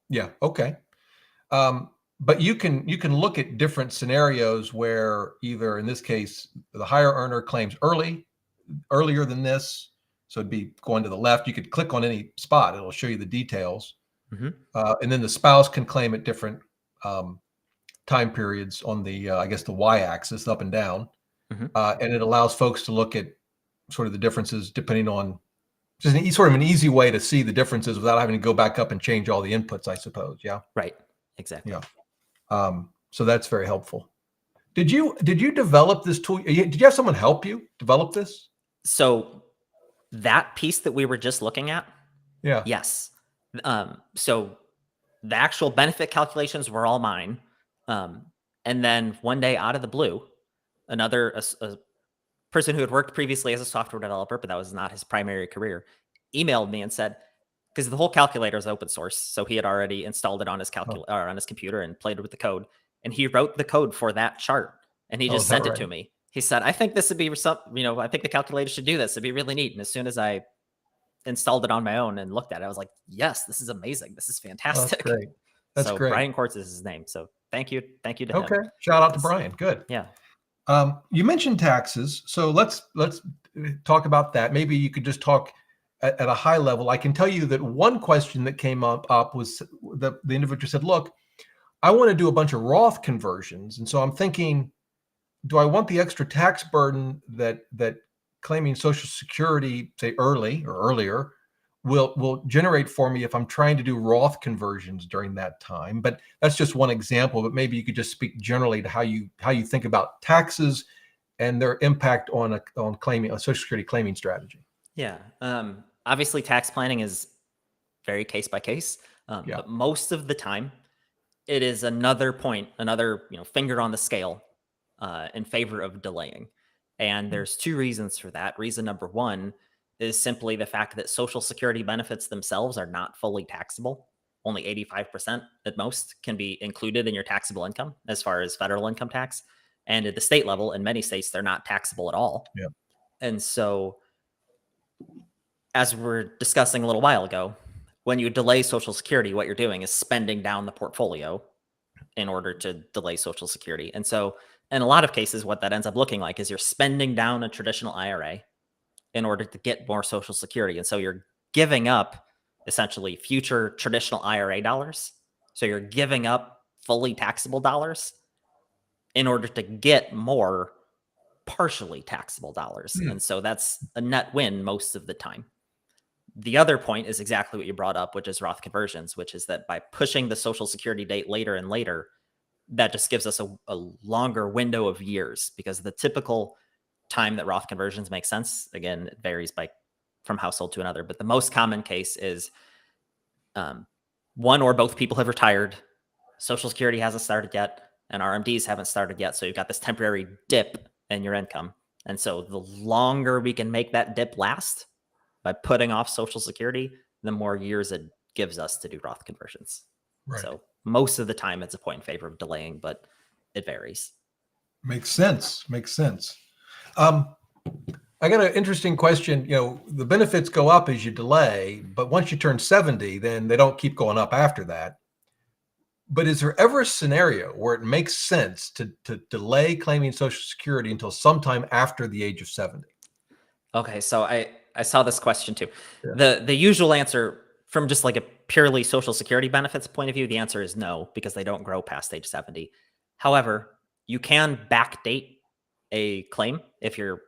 Yeah. Okay. But you can look at different scenarios where either in this case the higher earner claims earlier than this, so it'd be going to the left. You could click on any spot; it'll show you the details, and then the spouse can claim at different time periods on the I guess the y-axis, up and down, and it allows folks to look at sort of the differences depending on just sort of an easy way to see the differences without having to go back up and change all the inputs, I suppose. Yeah. Right. Exactly. Yeah. So that's very helpful. Did you develop this tool? Did you have someone help you develop this? So that piece that we were just looking at. Yeah. Yes. So the actual benefit calculations were all mine. And then one day out of the blue, a person who had worked previously as a software developer, but that was not his primary career, emailed me and said, because the whole calculator is open source, so he had already installed it on his on his computer and played with the code, and he wrote the code for that chart, and he just sent it to me. He said, "I think this would be something. I think the calculator should do this. It'd be really neat." And as soon as I installed it on my own and looked at it, I was like, "Yes, this is amazing. This is fantastic." That's great. That's so great. Brian Quartz is his name. So thank you to him. Okay, shout out to Brian. Good. Yeah. You mentioned taxes, so let's talk about that. Maybe you could just talk at a high level. I can tell you that one question that came up was the individual said, "Look, I want to do a bunch of Roth conversions, and so I'm thinking, do I want the extra tax burden that claiming Social Security, say early or earlier, will generate for me if I'm trying to do Roth conversions during that time?" But that's just one example. But maybe you could just speak generally to how you think about taxes and their impact on claiming a Social Security claiming strategy. Yeah. Obviously, tax planning is very case by case, but most of the time, it is another finger on the scale in favor of delaying. And there's two reasons for that. Reason number one is simply the fact that Social Security benefits themselves are not fully taxable. Only 85% at most can be included in your taxable income as far as federal income tax. And at the state level, in many states, they're not taxable at all. Yeah. And so, as we're discussing a little while ago, when you delay Social Security, what you're doing is spending down the portfolio in order to delay Social Security. And so, in a lot of cases, what that ends up looking like is you're spending down a traditional IRA in order to get more Social Security. And so you're giving up essentially future traditional IRA dollars. So you're giving up fully taxable dollars in order to get more partially taxable dollars. And so that's a net win most of the time. The other point is exactly what you brought up, which is Roth conversions, which is that by pushing the Social Security date later and later, that just gives us a longer window of years, because the typical time that Roth conversions make sense, again, it varies from household to another, but the most common case is one or both people have retired, Social Security hasn't started yet, and RMDs haven't started yet. So you've got this temporary dip in your income. And so the longer we can make that dip last by putting off Social Security, the more years it gives us to do Roth conversions. Right. So most of the time it's a point in favor of delaying, but it varies. Makes sense. I got an interesting question. The benefits go up as you delay, but once you turn 70, then they don't keep going up after that. But is there ever a scenario where it makes sense to delay claiming Social Security until sometime after the age of 70? Okay, so I saw this question too. Yeah. The usual answer from just like a purely Social Security benefits point of view, the answer is no, because they don't grow past age 70. However, you can backdate a claim if you're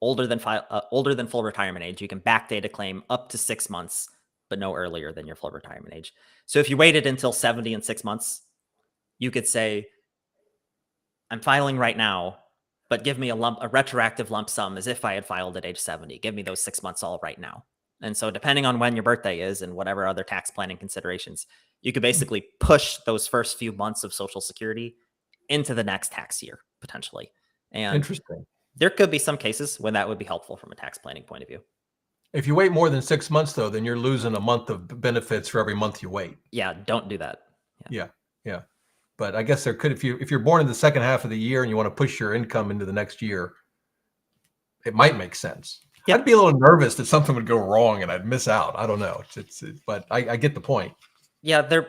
older than full retirement age. You can backdate a claim up to 6 months, but no earlier than your full retirement age. So if you waited until 70 and 6 months, you could say, I'm filing right now, but give me a retroactive lump sum as if I had filed at age 70. Give me those 6 months all right now. And so depending on when your birthday is and whatever other tax planning considerations, you could basically push those first few months of Social Security into the next tax year, potentially. And interesting. There could be some cases when that would be helpful from a tax planning point of view. If you wait more than 6 months, though, then you're losing a month of benefits for every month you wait. Yeah, don't do that. Yeah. But I guess there could, if you're born in the second half of the year and you want to push your income into the next year, it might make sense. Yeah. I'd be a little nervous that something would go wrong and I'd miss out. I don't know. But I get the point. Yeah, the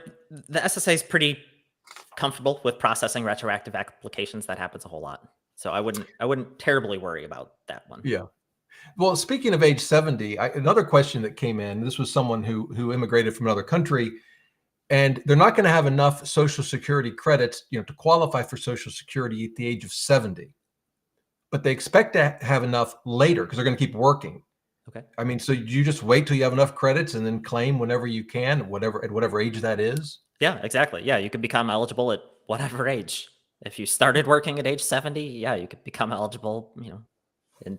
SSA is pretty comfortable with processing retroactive applications. That happens a whole lot. So I wouldn't terribly worry about that one. Yeah. Well, speaking of age 70, another question that came in, this was someone who immigrated from another country, and they're not going to have enough Social Security credits, to qualify for Social Security at the age of 70. But they expect to have enough later because they're going to keep working. Okay. I mean, so you just wait till you have enough credits and then claim whenever you can, at whatever age that is? Yeah, exactly. Yeah, you could become eligible at whatever age. If you started working at age 70, yeah, you could become eligible,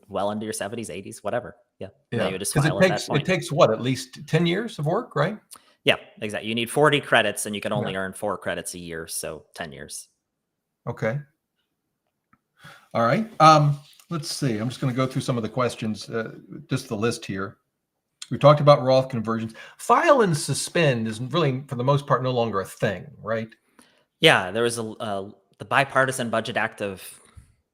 well into your 70s, 80s, whatever. Yeah. Yeah. Because it takes what, at least 10 years of work, right? Yeah, exactly. You need 40 credits and you can only earn 4 credits a year. So 10 years. Okay. All right. let's see. I'm just going to go through some of the questions, just the list here. We talked about Roth conversions. File and suspend is really, for the most part, no longer a thing, right? Yeah, there was the Bipartisan Budget Act of,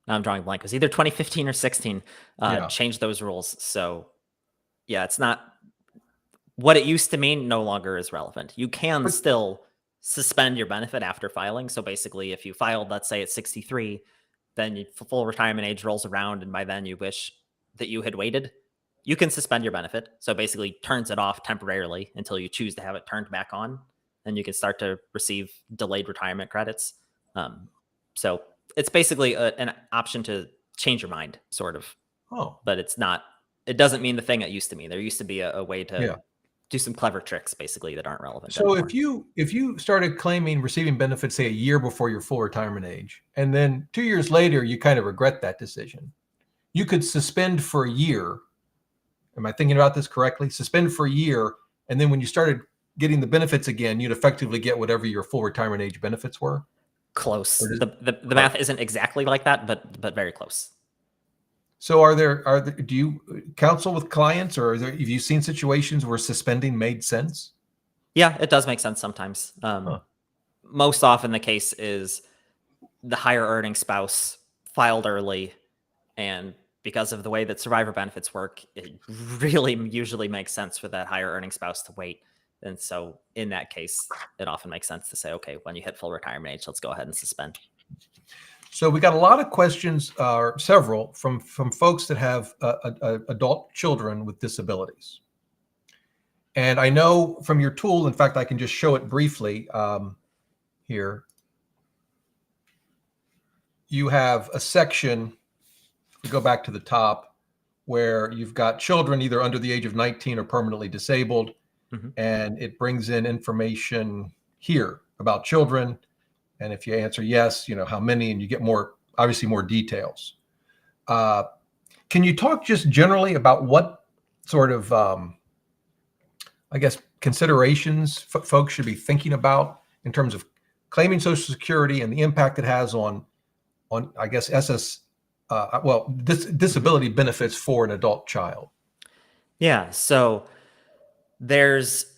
now I'm drawing a blank, it was either 2015 or 16, Yeah. changed those rules. So yeah, it's not what it used to mean, no longer is relevant. You can But still suspend your benefit after filing. So basically, if you filed, let's say at 63, then full retirement age rolls around, and by then you wish that you had waited, you can suspend your benefit. So basically, turns it off temporarily until you choose to have it turned back on. Then you can start to receive delayed retirement credits. So it's basically an option to change your mind, sort of. oh, But it's not. It doesn't mean the thing it used to mean. There used to be a way to yeah. do some clever tricks, basically, that aren't relevant So anymore. if you started claiming receiving benefits, say a year before your full retirement age, and then 2 years later you kind of regret that decision, you could suspend for a year. Am I thinking about this correctly? Suspend for a year, and then when you started getting the benefits again, you'd effectively get whatever your full retirement age benefits were. Close. Or does- The math isn't exactly like that, but very close. So do you counsel with clients, or have you seen situations where suspending made sense? Yeah, it does make sense sometimes. Huh. Most often the case is the higher earning spouse filed early, and because of the way that survivor benefits work, it really usually makes sense for that higher earning spouse to wait. And so in that case, it often makes sense to say, okay, when you hit full retirement age, let's go ahead and suspend. So we got a lot of questions, several from folks that have adult children with disabilities. And I know from your tool, in fact, I can just show it briefly here. You have a section, we go back to the top, where you've got children either under the age of 19 or permanently disabled. Mhm. And it brings in information here about children. And if you answer yes, how many, and you get obviously more details. Can you talk just generally about what sort of, I guess, considerations folks should be thinking about in terms of claiming Social Security and the impact it has on I guess, disability benefits for an adult child? Yeah. So there's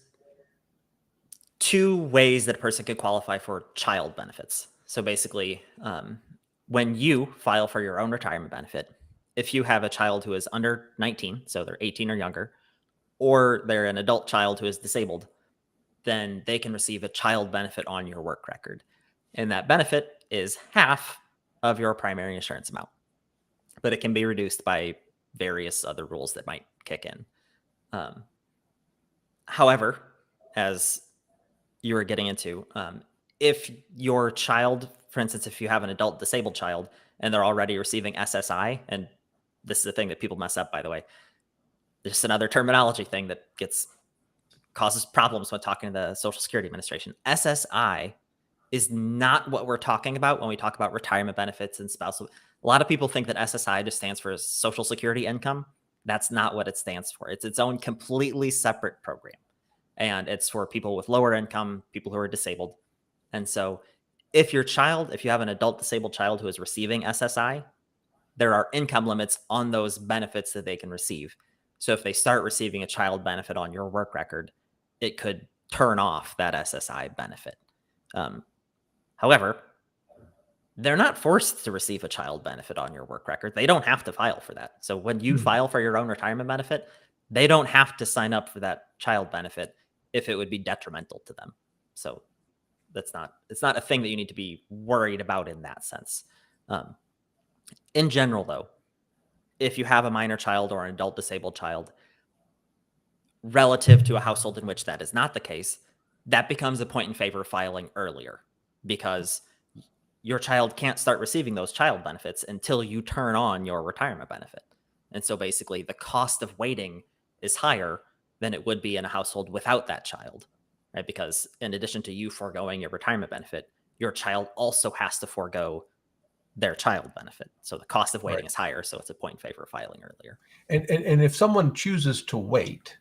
two ways that a person could qualify for child benefits. So basically, when you file for your own retirement benefit, if you have a child who is under 19, so they're 18 or younger, or they're an adult child who is disabled, then they can receive a child benefit on your work record. And that benefit is half of your primary insurance amount, but it can be reduced by various other rules that might kick in. However, as you were getting into, if your child, for instance, if you have an adult disabled child and they're already receiving SSI, and this is the thing that people mess up, by the way, there's another terminology thing that causes problems when talking to the Social Security Administration. SSI is not what we're talking about when we talk about retirement benefits and spousal. A lot of people think that SSI just stands for Social Security income. That's not what it stands for. It's its own completely separate program. And it's for people with lower income, people who are disabled. And so if you have an adult disabled child who is receiving SSI, there are income limits on those benefits that they can receive. So if they start receiving a child benefit on your work record, it could turn off that SSI benefit. However, they're not forced to receive a child benefit on your work record. They don't have to file for that. So when you file for your own retirement benefit, they don't have to sign up for that child benefit if it would be detrimental to them. So it's not a thing that you need to be worried about in that sense. In general, though, if you have a minor child or an adult disabled child, relative to a household in which that is not the case, that becomes a point in favor of filing earlier, because your child can't start receiving those child benefits until you turn on your retirement benefit. And so basically the cost of waiting is higher than it would be in a household without that child, right? Because in addition to you foregoing your retirement benefit, your child also has to forego their child benefit. So the cost of waiting is higher. So it's a point in favor of filing earlier. And if someone chooses to wait,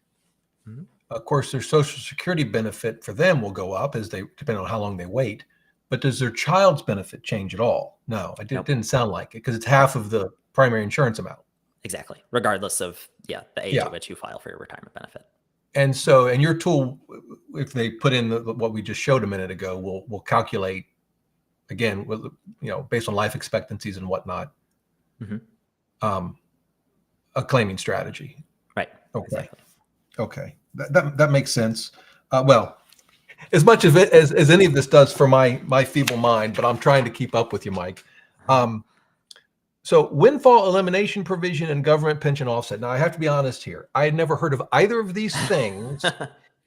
of course, their Social Security benefit for them will go up depending on how long they wait. But does their child's benefit change at all? No, it didn't sound like it, because it's half of the primary insurance amount. Exactly. Regardless of the age Yeah. at which you file for your retirement benefit. And so, and your tool, if they put in what we just showed a minute ago, will calculate again, based on life expectancies and whatnot, a claiming strategy. Right. Okay. Exactly. Okay. That makes sense. Well, as much of it as any of this does for my feeble mind, but I'm trying to keep up with you, Mike. So windfall elimination provision and government pension offset. Now I have to be honest here. I had never heard of either of these things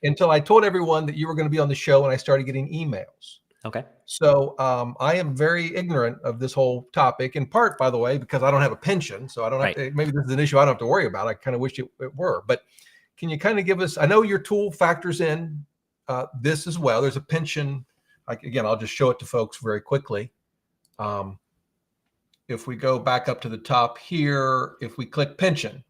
until I told everyone that you were going to be on the show and I started getting emails. Okay. So I am very ignorant of this whole topic, in part, by the way, because I don't have a pension. So I don't have to, maybe this is an issue I don't have to worry about. I kind of wish it were. But can you kind of give us, I know your tool factors in this as well. There's a pension. Again, I'll just show it to folks very quickly. If we go back up to the top here, if we click pension,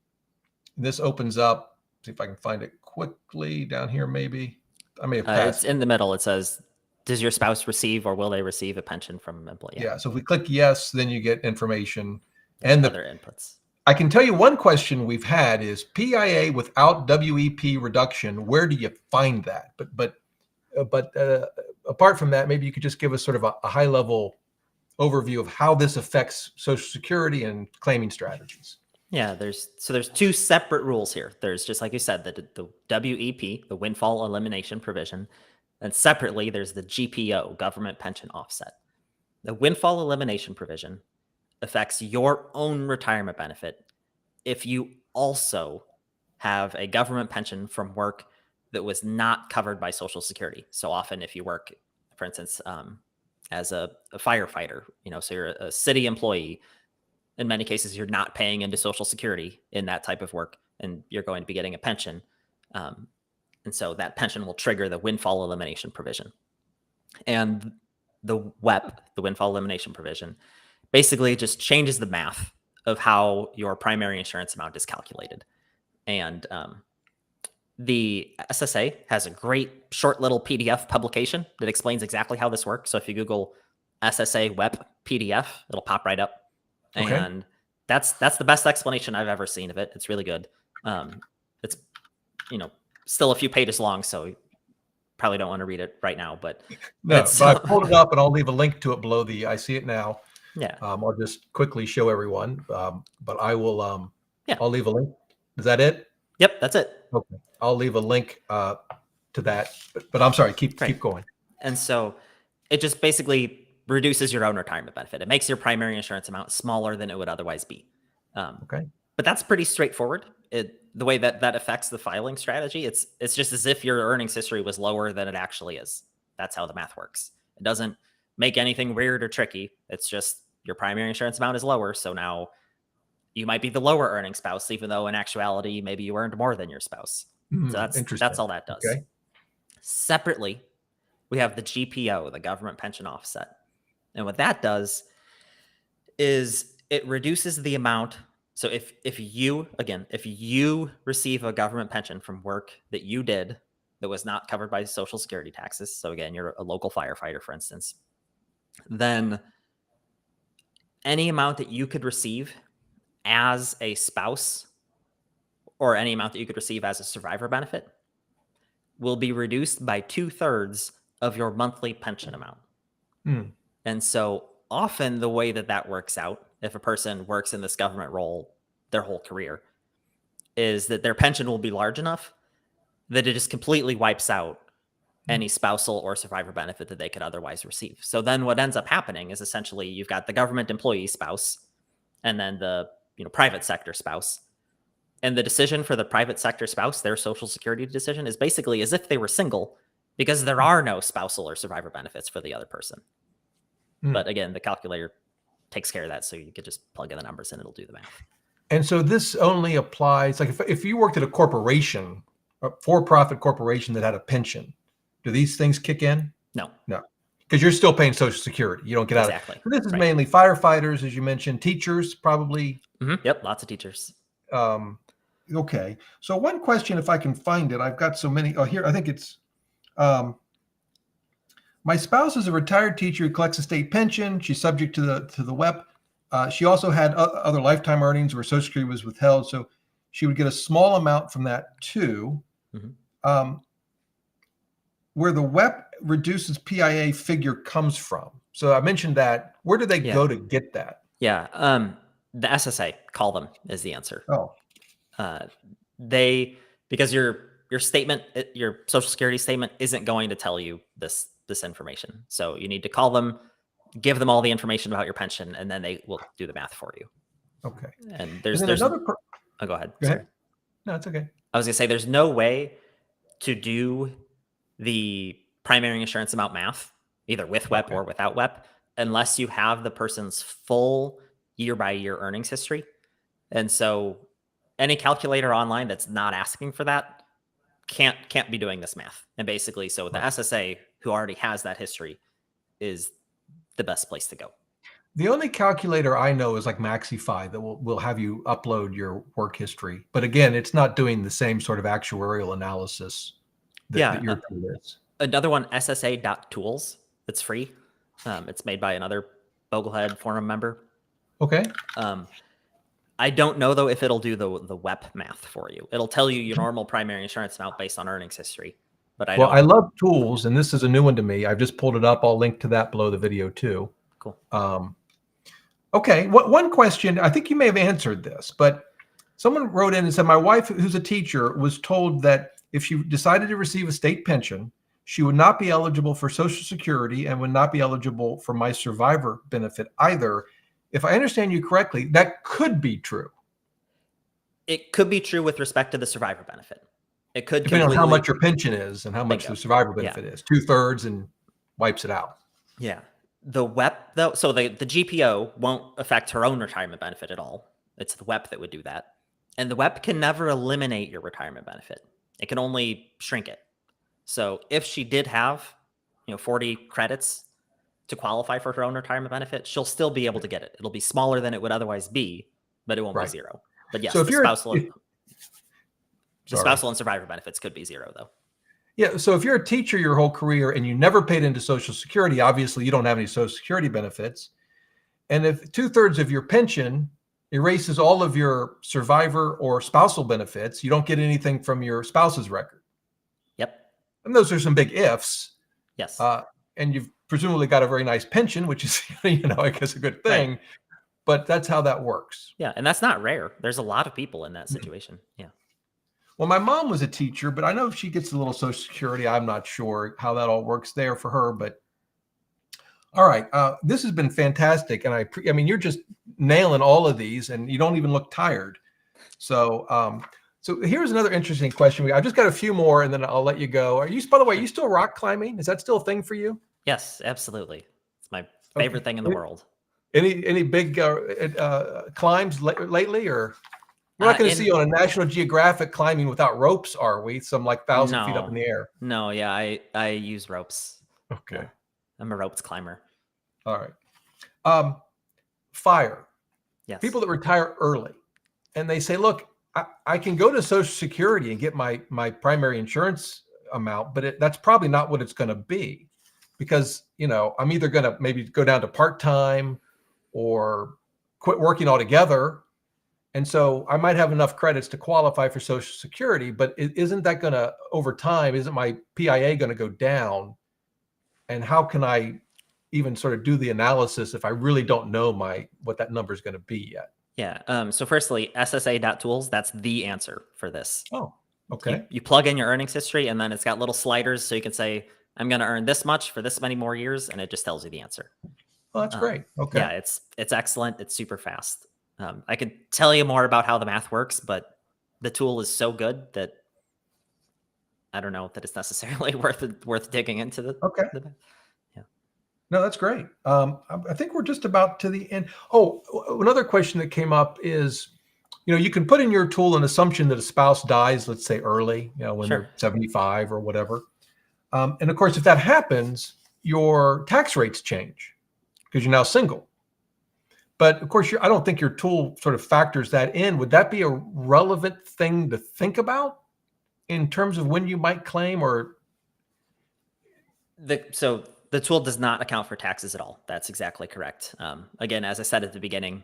this opens up. See if I can find it quickly down here. Maybe I may have passed. It's in the middle. It says, does your spouse receive or will they receive a pension from an employee? Yeah. So if we click yes, then you get information and other inputs. I can tell you one question we've had is PIA without WEP reduction. Where do you find that? But apart from that, maybe you could just give us sort of a high level overview of how this affects Social Security and claiming strategies. Yeah, there's two separate rules here. There's, just like you said, the WEP, the windfall elimination provision, and separately there's the GPO, government pension offset. The windfall elimination provision affects your own retirement benefit if you also have a government pension from work that was not covered by Social Security. So often if you work, for instance, as a firefighter, so you're a city employee, in many cases, you're not paying into Social Security in that type of work, and you're going to be getting a pension. And so that pension will trigger the windfall elimination provision. And the WEP, the windfall elimination provision, basically just changes the math of how your primary insurance amount is calculated. And the SSA has a great short little PDF publication that explains exactly how this works. So if you Google SSA WEP PDF, it'll pop right up. Okay. And that's the best explanation I've ever seen of it. It's really good. It's still a few pages long, so you probably don't want to read it right now. But no, but I pulled it up and I'll leave a link to it below I see it now. Yeah. I'll just quickly show everyone. But I will I'll leave a link. Is that it? Yep, that's it. Okay. I'll leave a link to that. But I'm sorry, keep going. And so it just basically reduces your own retirement benefit. It makes your primary insurance amount smaller than it would otherwise be. Okay. But that's pretty straightforward. The way that affects the filing strategy, it's just as if your earnings history was lower than it actually is. That's how the math works. It doesn't make anything weird or tricky. It's just your primary insurance amount is lower. So now you might be the lower earning spouse, even though in actuality, maybe you earned more than your spouse. So that's all that does. Okay. Separately, we have the GPO, the government pension offset. And what that does is it reduces the amount. So if you receive a government pension from work that you did that was not covered by Social Security taxes, so again, you're a local firefighter, for instance, then any amount that you could receive as a spouse or any amount that you could receive as a survivor benefit will be reduced by 2/3 of your monthly pension amount. And so often the way that works out, if a person works in this government role their whole career, is that their pension will be large enough that it just completely wipes out any spousal or survivor benefit that they could otherwise receive. So then what ends up happening is essentially you've got the government employee spouse and then the private sector spouse. And the decision for the private sector spouse, their Social Security decision, is basically as if they were single because there are no spousal or survivor benefits for the other person. But again, the calculator takes care of that. So you could just plug in the numbers and it'll do the math. And so this only applies, like if you worked at a corporation, a for-profit corporation that had a pension, do these things kick in? No. Because you're still paying Social Security. You don't get out of it. So this is mainly firefighters, as you mentioned, teachers, probably. Yep, lots of teachers. Okay. So one question, if I can find it, I've got so many. Oh, here, I think it's, my spouse is a retired teacher who collects a state pension. She's subject to the WEP. She also had other lifetime earnings where Social Security was withheld. So she would get a small amount from that too. Mhm. Where the WEP reduces PIA figure comes from. So I mentioned that. Where do they go to get that? Yeah. The SSA, call them, is the answer. Oh, Because your statement, your Social Security statement isn't going to tell you this information. So you need to call them, give them all the information about your pension, and then they will do the math for you. okay. And And then another. oh, go ahead. Go Sorry. ahead. No, it's okay. I was gonna say there's no way to do the primary insurance amount math, either with WEP or without WEP, unless you have the person's full year by year earnings history. And so any calculator online that's not asking for that can't be doing this math. And basically, so the SSA, who already has that history, is the best place to go. The only calculator I know is like Maxify that will have you upload your work history. But again, it's not doing the same sort of actuarial analysis that your tool is. Another one, SSA.tools. It's free. It's made by another Boglehead forum member. Okay. I don't know though if it'll do the WEP math for you. It'll tell you your normal primary insurance amount based on earnings history. But I love tools, and this is a new one to me. I've just pulled it up. I'll link to that below the video too. Cool. Okay. One question, I think you may have answered this, but someone wrote in and said, my wife, who's a teacher, was told that if she decided to receive a state pension, she would not be eligible for Social Security and would not be eligible for my survivor benefit either. If I understand you correctly, that could be true. It could be true with respect to the survivor benefit. It could depending on how much your pension is and how much the survivor benefit is. 2/3 and wipes it out. Yeah. The WEP though, so the GPO won't affect her own retirement benefit at all. It's the WEP that would do that. And the WEP can never eliminate your retirement benefit. It can only shrink it. So if she did have, 40 credits to qualify for her own retirement benefit, she'll still be able to get it. It'll be smaller than it would otherwise be, but it won't be zero. But yes, so if the spousal and survivor benefits could be zero though. Yeah. So if you're a teacher your whole career and you never paid into Social Security, obviously you don't have any Social Security benefits. And if 2/3 of your pension erases all of your survivor or spousal benefits, you don't get anything from your spouse's record. Yep. And those are some big ifs. Yes. And you've presumably got a very nice pension, which is, I guess a good thing. Right. But that's how that works. Yeah. And that's not rare. There's a lot of people in that situation. Yeah. Well, my mom was a teacher, but I know she gets a little Social Security. I'm not sure how that all works there for her, but all right. This has been fantastic. And I mean, you're just nailing all of these and you don't even look tired. So, so here's another interesting question. I've just got a few more and then I'll let you go. By the way, are you still rock climbing? Is that still a thing for you? Yes, absolutely. It's my favorite thing in the world. Any big climbs lately, or we're not going to see you on a National Geographic climbing without ropes, are we? Some like 1,000 feet up in the air. No, yeah, I use ropes. Okay. Yeah. I'm a ropes climber. All right. Fire. Yes. People that retire early and they say, look, I can go to Social Security and get my primary insurance amount, but that's probably not what it's going to be because, I'm either going to maybe go down to part-time or quit working altogether. And so I might have enough credits to qualify for Social Security, but isn't that going to, over time, isn't my PIA going to go down? And how can I even sort of do the analysis if I really don't know what that number is going to be yet? Yeah. So firstly, SSA.tools, that's the answer for this. Oh, okay. You plug in your earnings history and then it's got little sliders. So you can say, I'm going to earn this much for this many more years. And it just tells you the answer. Oh, that's great. Okay. Yeah, it's excellent. It's super fast. I could tell you more about how the math works, but the tool is so good that I don't know that it's necessarily worth digging into the. Okay. Yeah. No, that's great. I think we're just about to the end. Oh, another question that came up is, you can put in your tool an assumption that a spouse dies, let's say early, when they're 75 or whatever. And of course, if that happens, your tax rates change because you're now single. But of course, I don't think your tool sort of factors that in. Would that be a relevant thing to think about in terms of when you might claim or? So The tool does not account for taxes at all. That's exactly correct. Again, as I said at the beginning,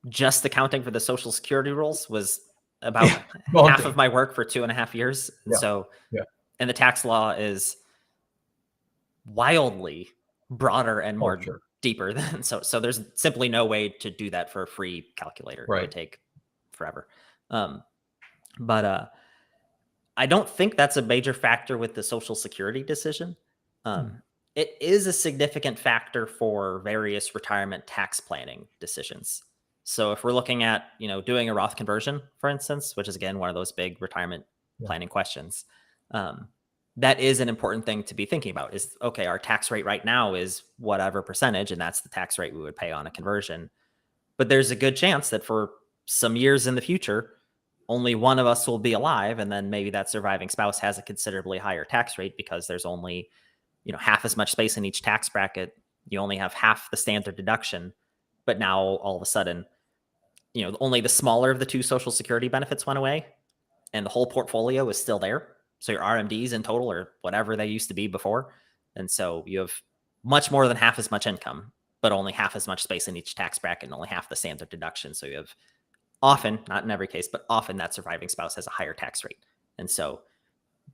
just accounting for the Social Security rules was about half Daunting. of my work for 2.5 years. And Yeah. so, Yeah. and the tax law is wildly broader and Oh, more sure. deeper than so there's simply no way to do that for a free calculator. It Right. would take forever. But I don't think that's a major factor with the Social Security decision. It is a significant factor for various retirement tax planning decisions. So if we're looking at, doing a Roth conversion, for instance, which is again one of those big retirement Yeah. planning questions, that is an important thing to be thinking about. Is okay, our tax rate right now is whatever percentage, and that's the tax rate we would pay on a conversion. But there's a good chance that for some years in the future, only one of us will be alive, and then maybe that surviving spouse has a considerably higher tax rate because there's only half as much space in each tax bracket. You only have half the standard deduction, but now all of a sudden, only the smaller of the two Social Security benefits went away, and the whole portfolio is still there. So your RMDs in total are whatever they used to be before, and so you have much more than half as much income, but only half as much space in each tax bracket and only half the standard deduction. So you have often, not in every case, but often that surviving spouse has a higher tax rate. And so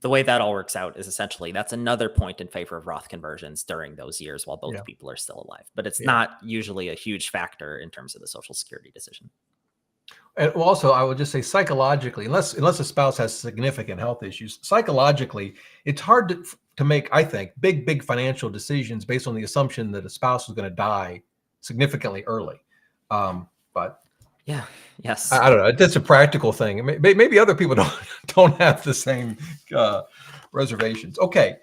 the way that all works out is essentially that's another point in favor of Roth conversions during those years while both people are still alive. But it's not usually a huge factor in terms of the Social Security decision. And also, I would just say psychologically, unless a spouse has significant health issues, psychologically, it's hard to make, I think, big financial decisions based on the assumption that a spouse is going to die significantly early. But yes, I don't know. That's a practical thing. Maybe other people don't have the same reservations. Okay.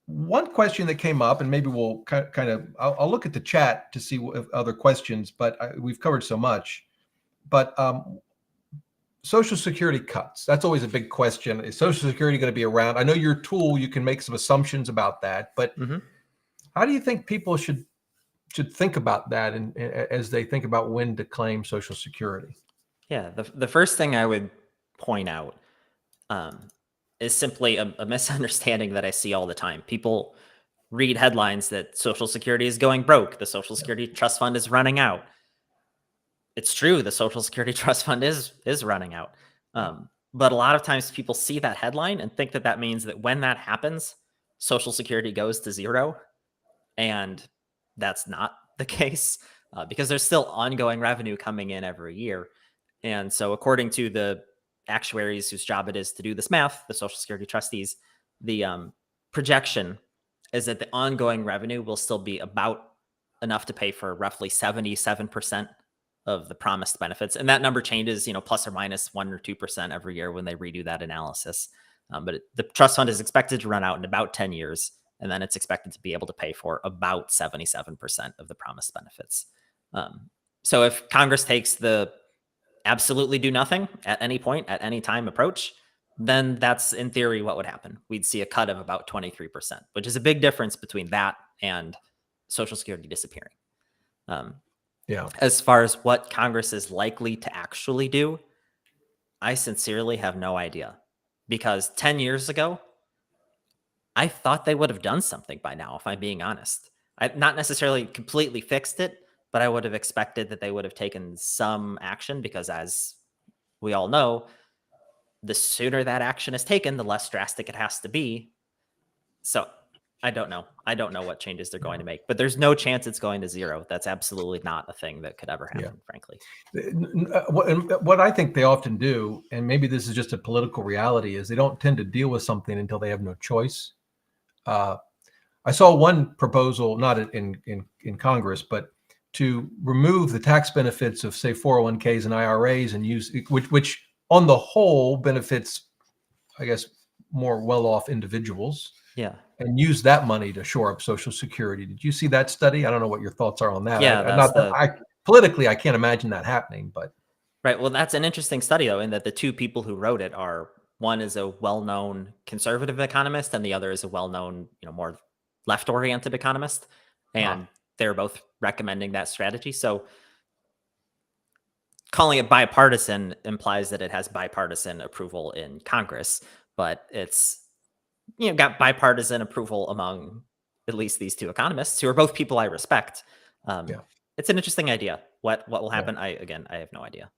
One question that came up, and maybe we'll kind of, I'll look at the chat to see if other questions, but we've covered so much. But Social Security cuts, that's always a big question. Is Social Security going to be around? I know your tool, you can make some assumptions about that, but how do you think people should think about that and as they think about when to claim Social Security? Yeah, the first thing I would point out is simply a misunderstanding that I see all the time. People read headlines that Social Security is going broke, the Social Security Trust Fund is running out. It's true, the Social Security Trust Fund is running out. But a lot of times people see that headline and think that that means that when that happens, Social Security goes to zero. And that's not the case because there's still ongoing revenue coming in every year. And so according to the actuaries whose job it is to do this math, the Social Security trustees, the projection is that the ongoing revenue will still be about enough to pay for roughly 77% of the promised benefits. And that number changes, plus or minus 1 or 2% every year when they redo that analysis. But the trust fund is expected to run out in about 10 years. And then it's expected to be able to pay for about 77% of the promised benefits. So if Congress takes the absolutely do nothing at any point, at any time approach, then that's in theory what would happen. We'd see a cut of about 23%, which is a big difference between that and Social Security disappearing. As far as what Congress is likely to actually do, I sincerely have no idea. Because 10 years ago, I thought they would have done something by now, if I'm being honest. Not necessarily completely fixed it, but I would have expected that they would have taken some action because, as we all know, the sooner that action is taken, the less drastic it has to be. So I don't know. I don't know what changes they're going to make, but there's no chance it's going to zero. That's absolutely not a thing that could ever happen, frankly. What I think they often do, and maybe this is just a political reality, is they don't tend to deal with something until they have no choice. I saw one proposal, not in Congress, but to remove the tax benefits of, say, 401ks and IRAs and use which on the whole benefits, I guess, more well-off individuals. Yeah. And use that money to shore up Social Security. Did you see that study? I don't know what your thoughts are on that. Yeah, politically, I can't imagine that happening, but. Right. Well, that's an interesting study, though, in that the two people who wrote it are, one is a well-known conservative economist and the other is a well-known, more left-oriented economist. And they're both recommending that strategy. So calling it bipartisan implies that it has bipartisan approval in Congress, but it's got bipartisan approval among at least these two economists, who are both people I respect. Yeah. It's an interesting idea. What will Yeah. happen? I have no idea.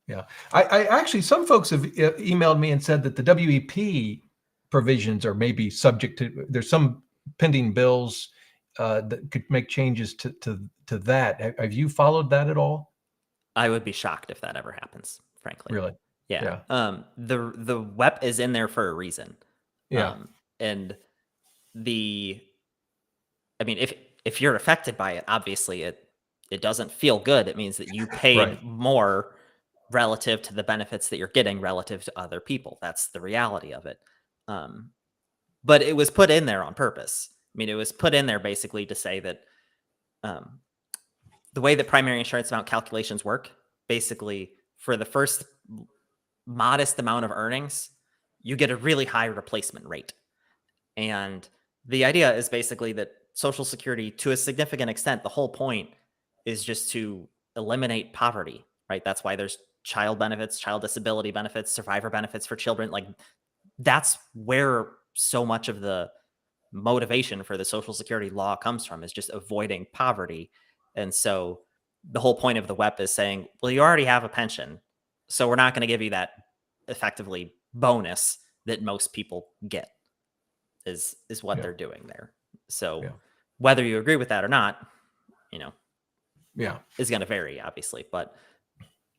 Yeah. I actually, some folks have emailed me and said that the WEP provisions are maybe subject to, there's some pending bills that could make changes to that. Have you followed that at all? I would be shocked if that ever happens, frankly. Really? Yeah. Yeah. The WEP is in there for a reason. Yeah. And I mean, if you're affected by it, obviously it doesn't feel good. It means that you paid Right. more relative to the benefits that you're getting relative to other people. That's the reality of it. But it was put in there on purpose. I mean, it was put in there basically to say that um, the way that primary insurance amount calculations work, basically for the first modest amount of earnings, you get a really high replacement rate. And the idea is basically that Social Security, to a significant extent, the whole point is just to eliminate poverty, right? That's why there's child benefits, child disability benefits, survivor benefits for children. Like, that's where so much of the motivation for the Social Security law comes from, is just avoiding poverty. And so the whole point of the WEP is saying, well, you already have a pension, so we're not going to give you that effectively bonus that most people get, is what Yeah. they're doing there. So Yeah. whether you agree with that or not, Yeah. is going to vary, obviously. But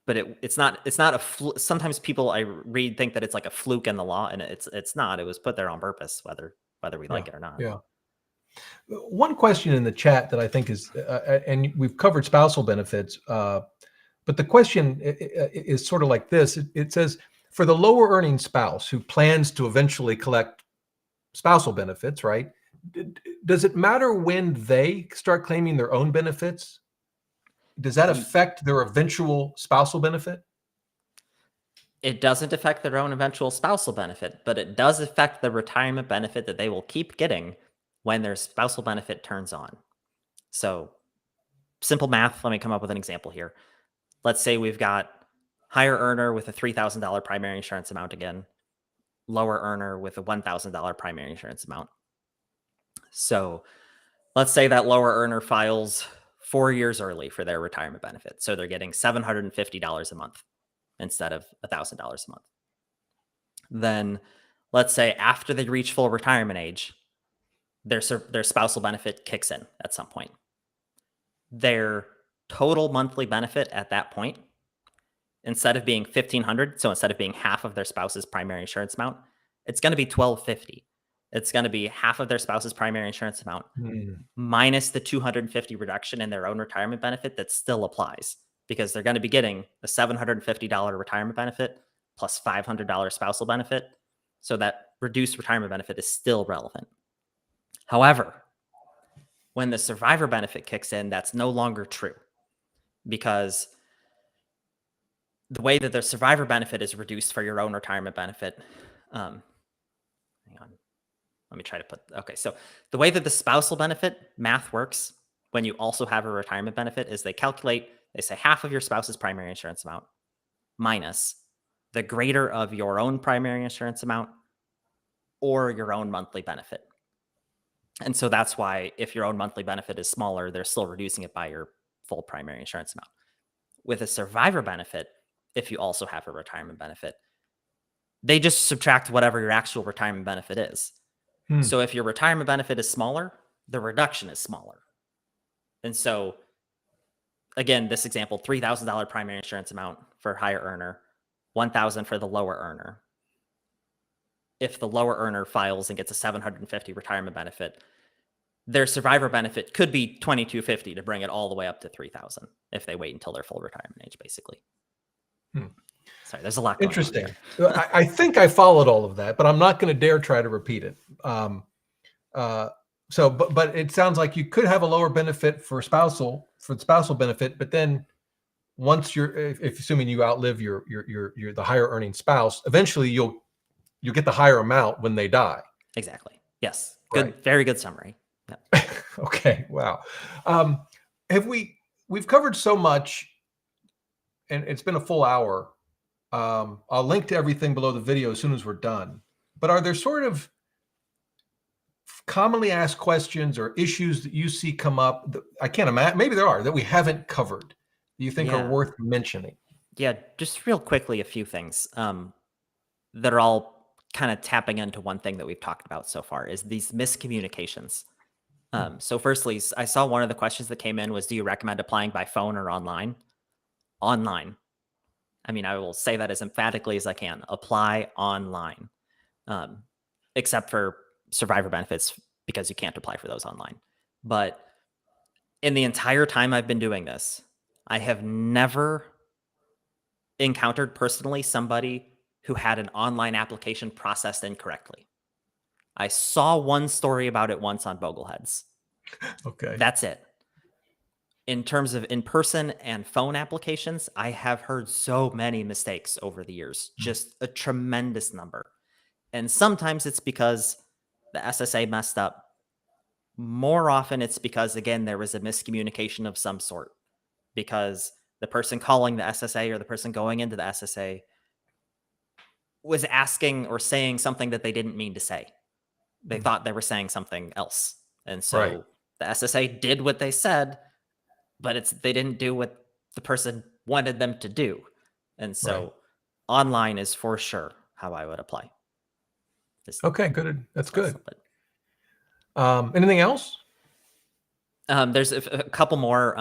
it's not a sometimes people I read think that it's like a fluke in the law, and it's not. It was put there on purpose, whether we like it or not. Yeah. One question in the chat that I think is, and we've covered spousal benefits, but the question is sort of like this. It says, for the lower earning spouse who plans to eventually collect spousal benefits, right? Does it matter when they start claiming their own benefits? Does that affect their eventual spousal benefit? It doesn't affect their own eventual spousal benefit, but it does affect the retirement benefit that they will keep getting when their spousal benefit turns on. So, simple math, let me come up with an example here. Let's say we've got higher earner with a $3,000 primary insurance amount again, lower earner with a $1,000 primary insurance amount. So, let's say that lower earner files 4 years early for their retirement benefit. So, they're getting $750 a month instead of $1,000 a month. Then let's say after they reach full retirement age, their spousal benefit kicks in at some point. Their total monthly benefit at that point, instead of being $1,500, so instead of being half of their spouse's primary insurance amount, it's going to be $1,250. It's going to be half of their spouse's primary insurance amount minus the $250 reduction in their own retirement benefit that still applies, because they're going to be getting a $750 retirement benefit plus $500 spousal benefit. So that reduced retirement benefit is still relevant. However, when the survivor benefit kicks in, that's no longer true, because the way that the survivor benefit is reduced for your own retirement benefit, hang on, let me try to put, okay. So the way that the spousal benefit math works when you also have a retirement benefit is they say half of your spouse's primary insurance amount minus the greater of your own primary insurance amount or your own monthly benefit. And so that's why if your own monthly benefit is smaller, they're still reducing it by your full primary insurance amount. With a survivor benefit, if you also have a retirement benefit, they just subtract whatever your actual retirement benefit is. So if your retirement benefit is smaller, the reduction is smaller. And so, again, this example, $3,000 primary insurance amount for higher earner, $1,000 for the lower earner. If the lower earner files and gets a $750 retirement benefit, their survivor benefit could be $2,250 to bring it all the way up to $3,000 if they wait until their full retirement age, basically. Sorry, there's a lot going Interesting. on here. I think I followed all of that, but I'm not going to dare try to repeat it. But it sounds like you could have a lower benefit for the spousal benefit, but then once if assuming you outlive your the higher earning spouse, eventually you'll get the higher amount when they die. Exactly. Yes. Good. Right. Very good summary. Yeah. Okay. Wow. We've covered so much, and it's been a full hour. I'll link to everything below the video as soon as we're done. But are there sort of commonly asked questions or issues that you see come up that I can't imagine, maybe there are, that we haven't covered, that you think are Yeah. worth mentioning? Yeah, just real quickly, a few things that are all kind of tapping into one thing that we've talked about so far is these miscommunications. So firstly, I saw one of the questions that came in was, do you recommend applying by phone or online? Online. I mean, I will say that as emphatically as I can. Apply online, um, except for survivor benefits because you can't apply for those online. But in the entire time I've been doing this, I have never encountered personally somebody who had an online application processed incorrectly. I saw one story about it once on Bogleheads. Okay. That's it. In terms of in-person and phone applications, I have heard so many mistakes over the years, just a tremendous number. And sometimes it's because the SSA messed up. More often it's because, again, there was a miscommunication of some sort because the person calling the SSA or the person going into the SSA was asking or saying something that they didn't mean to say. They thought they were saying something else. And Right. so the SSA did what they said, but they didn't do what the person wanted them to do. And so Right. online is for sure how I would apply. Okay, good. That's good. But, Anything else? there's a couple more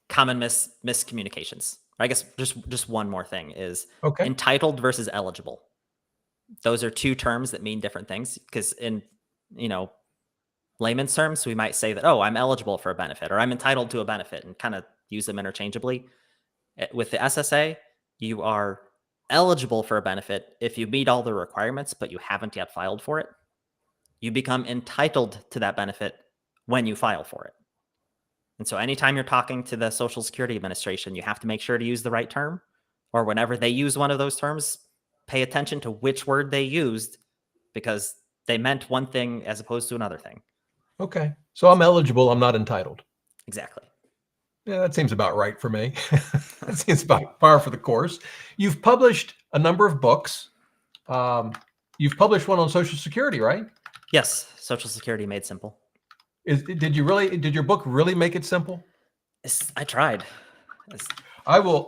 common miscommunications. I guess just one more thing is Okay. entitled versus eligible. Those are two terms that mean different things because in, layman's terms, we might say that, oh, I'm eligible for a benefit or I'm entitled to a benefit and kind of use them interchangeably. With the SSA, you are eligible for a benefit if you meet all the requirements, but you haven't yet filed for it. You become entitled to that benefit when you file for it. And so anytime you're talking to the Social Security Administration, you have to make sure to use the right term, or whenever they use one of those terms, pay attention to which word they used because they meant one thing as opposed to another thing. Okay. So I'm eligible. I'm not entitled. Exactly. Yeah, that seems about right for me. That seems about par for the course. You've published a number of books. You've published one on Social Security, right? Yes. Social Security Made Simple. Did your book really make it simple? I tried. I will,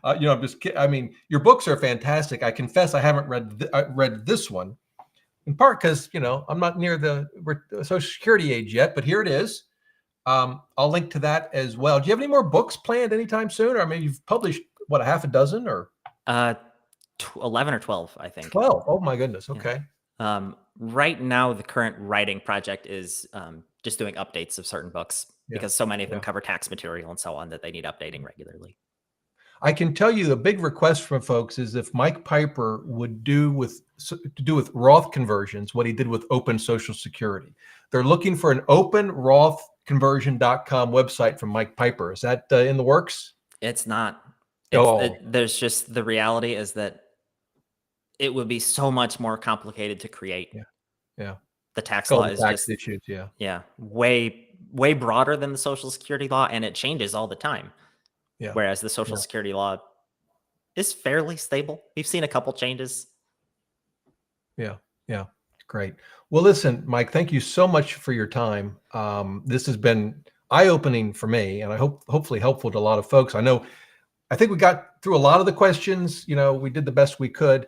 I'm just kidding. I mean, your books are fantastic. I confess I haven't read this one, in part because, I'm not near the Social Security age yet, but here it is. I'll link to that as well. Do you have any more books planned anytime soon? Or I mean, you've published, what, a half a dozen or? 11 or 12, I think. 12. Oh my goodness. Okay. Yeah. Right now, the current writing project is just doing updates of certain books because so many of them cover tax material and so on that they need updating regularly. I can tell you the big request from folks is if Mike Piper would do with Roth conversions what he did with open Social Security. They're looking for an open rothconversion.com website from Mike Piper. Is that in the works? It's not. Oh. There's just the reality is that it would be so much more complicated to create. Yeah. The tax All law the is tax just issues. Yeah. way broader than the Social Security law, and it changes all the time. Yeah. Whereas the Social Security law is fairly stable. We've seen a couple changes. Yeah. Great. Well, listen, Mike, thank you so much for your time. This has been eye-opening for me, and I hopefully helpful to a lot of folks. I think we got through a lot of the questions. We did the best we could.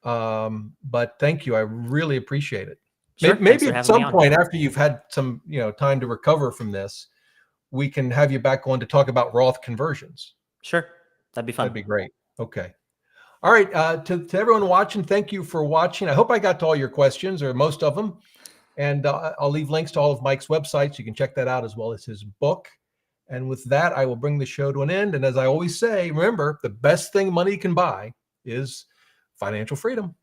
But thank you. I really appreciate it. Sure, Maybe at some point after you've had some, time to recover from this, we can have you back on to talk about Roth conversions. Sure. That'd be fun. That'd be great. Okay. All right. To everyone watching, thank you for watching. I hope I got to all your questions or most of them. And I'll leave links to all of Mike's websites. You can check that out as well as his book. And with that, I will bring the show to an end. And as I always say, remember, the best thing money can buy is financial freedom.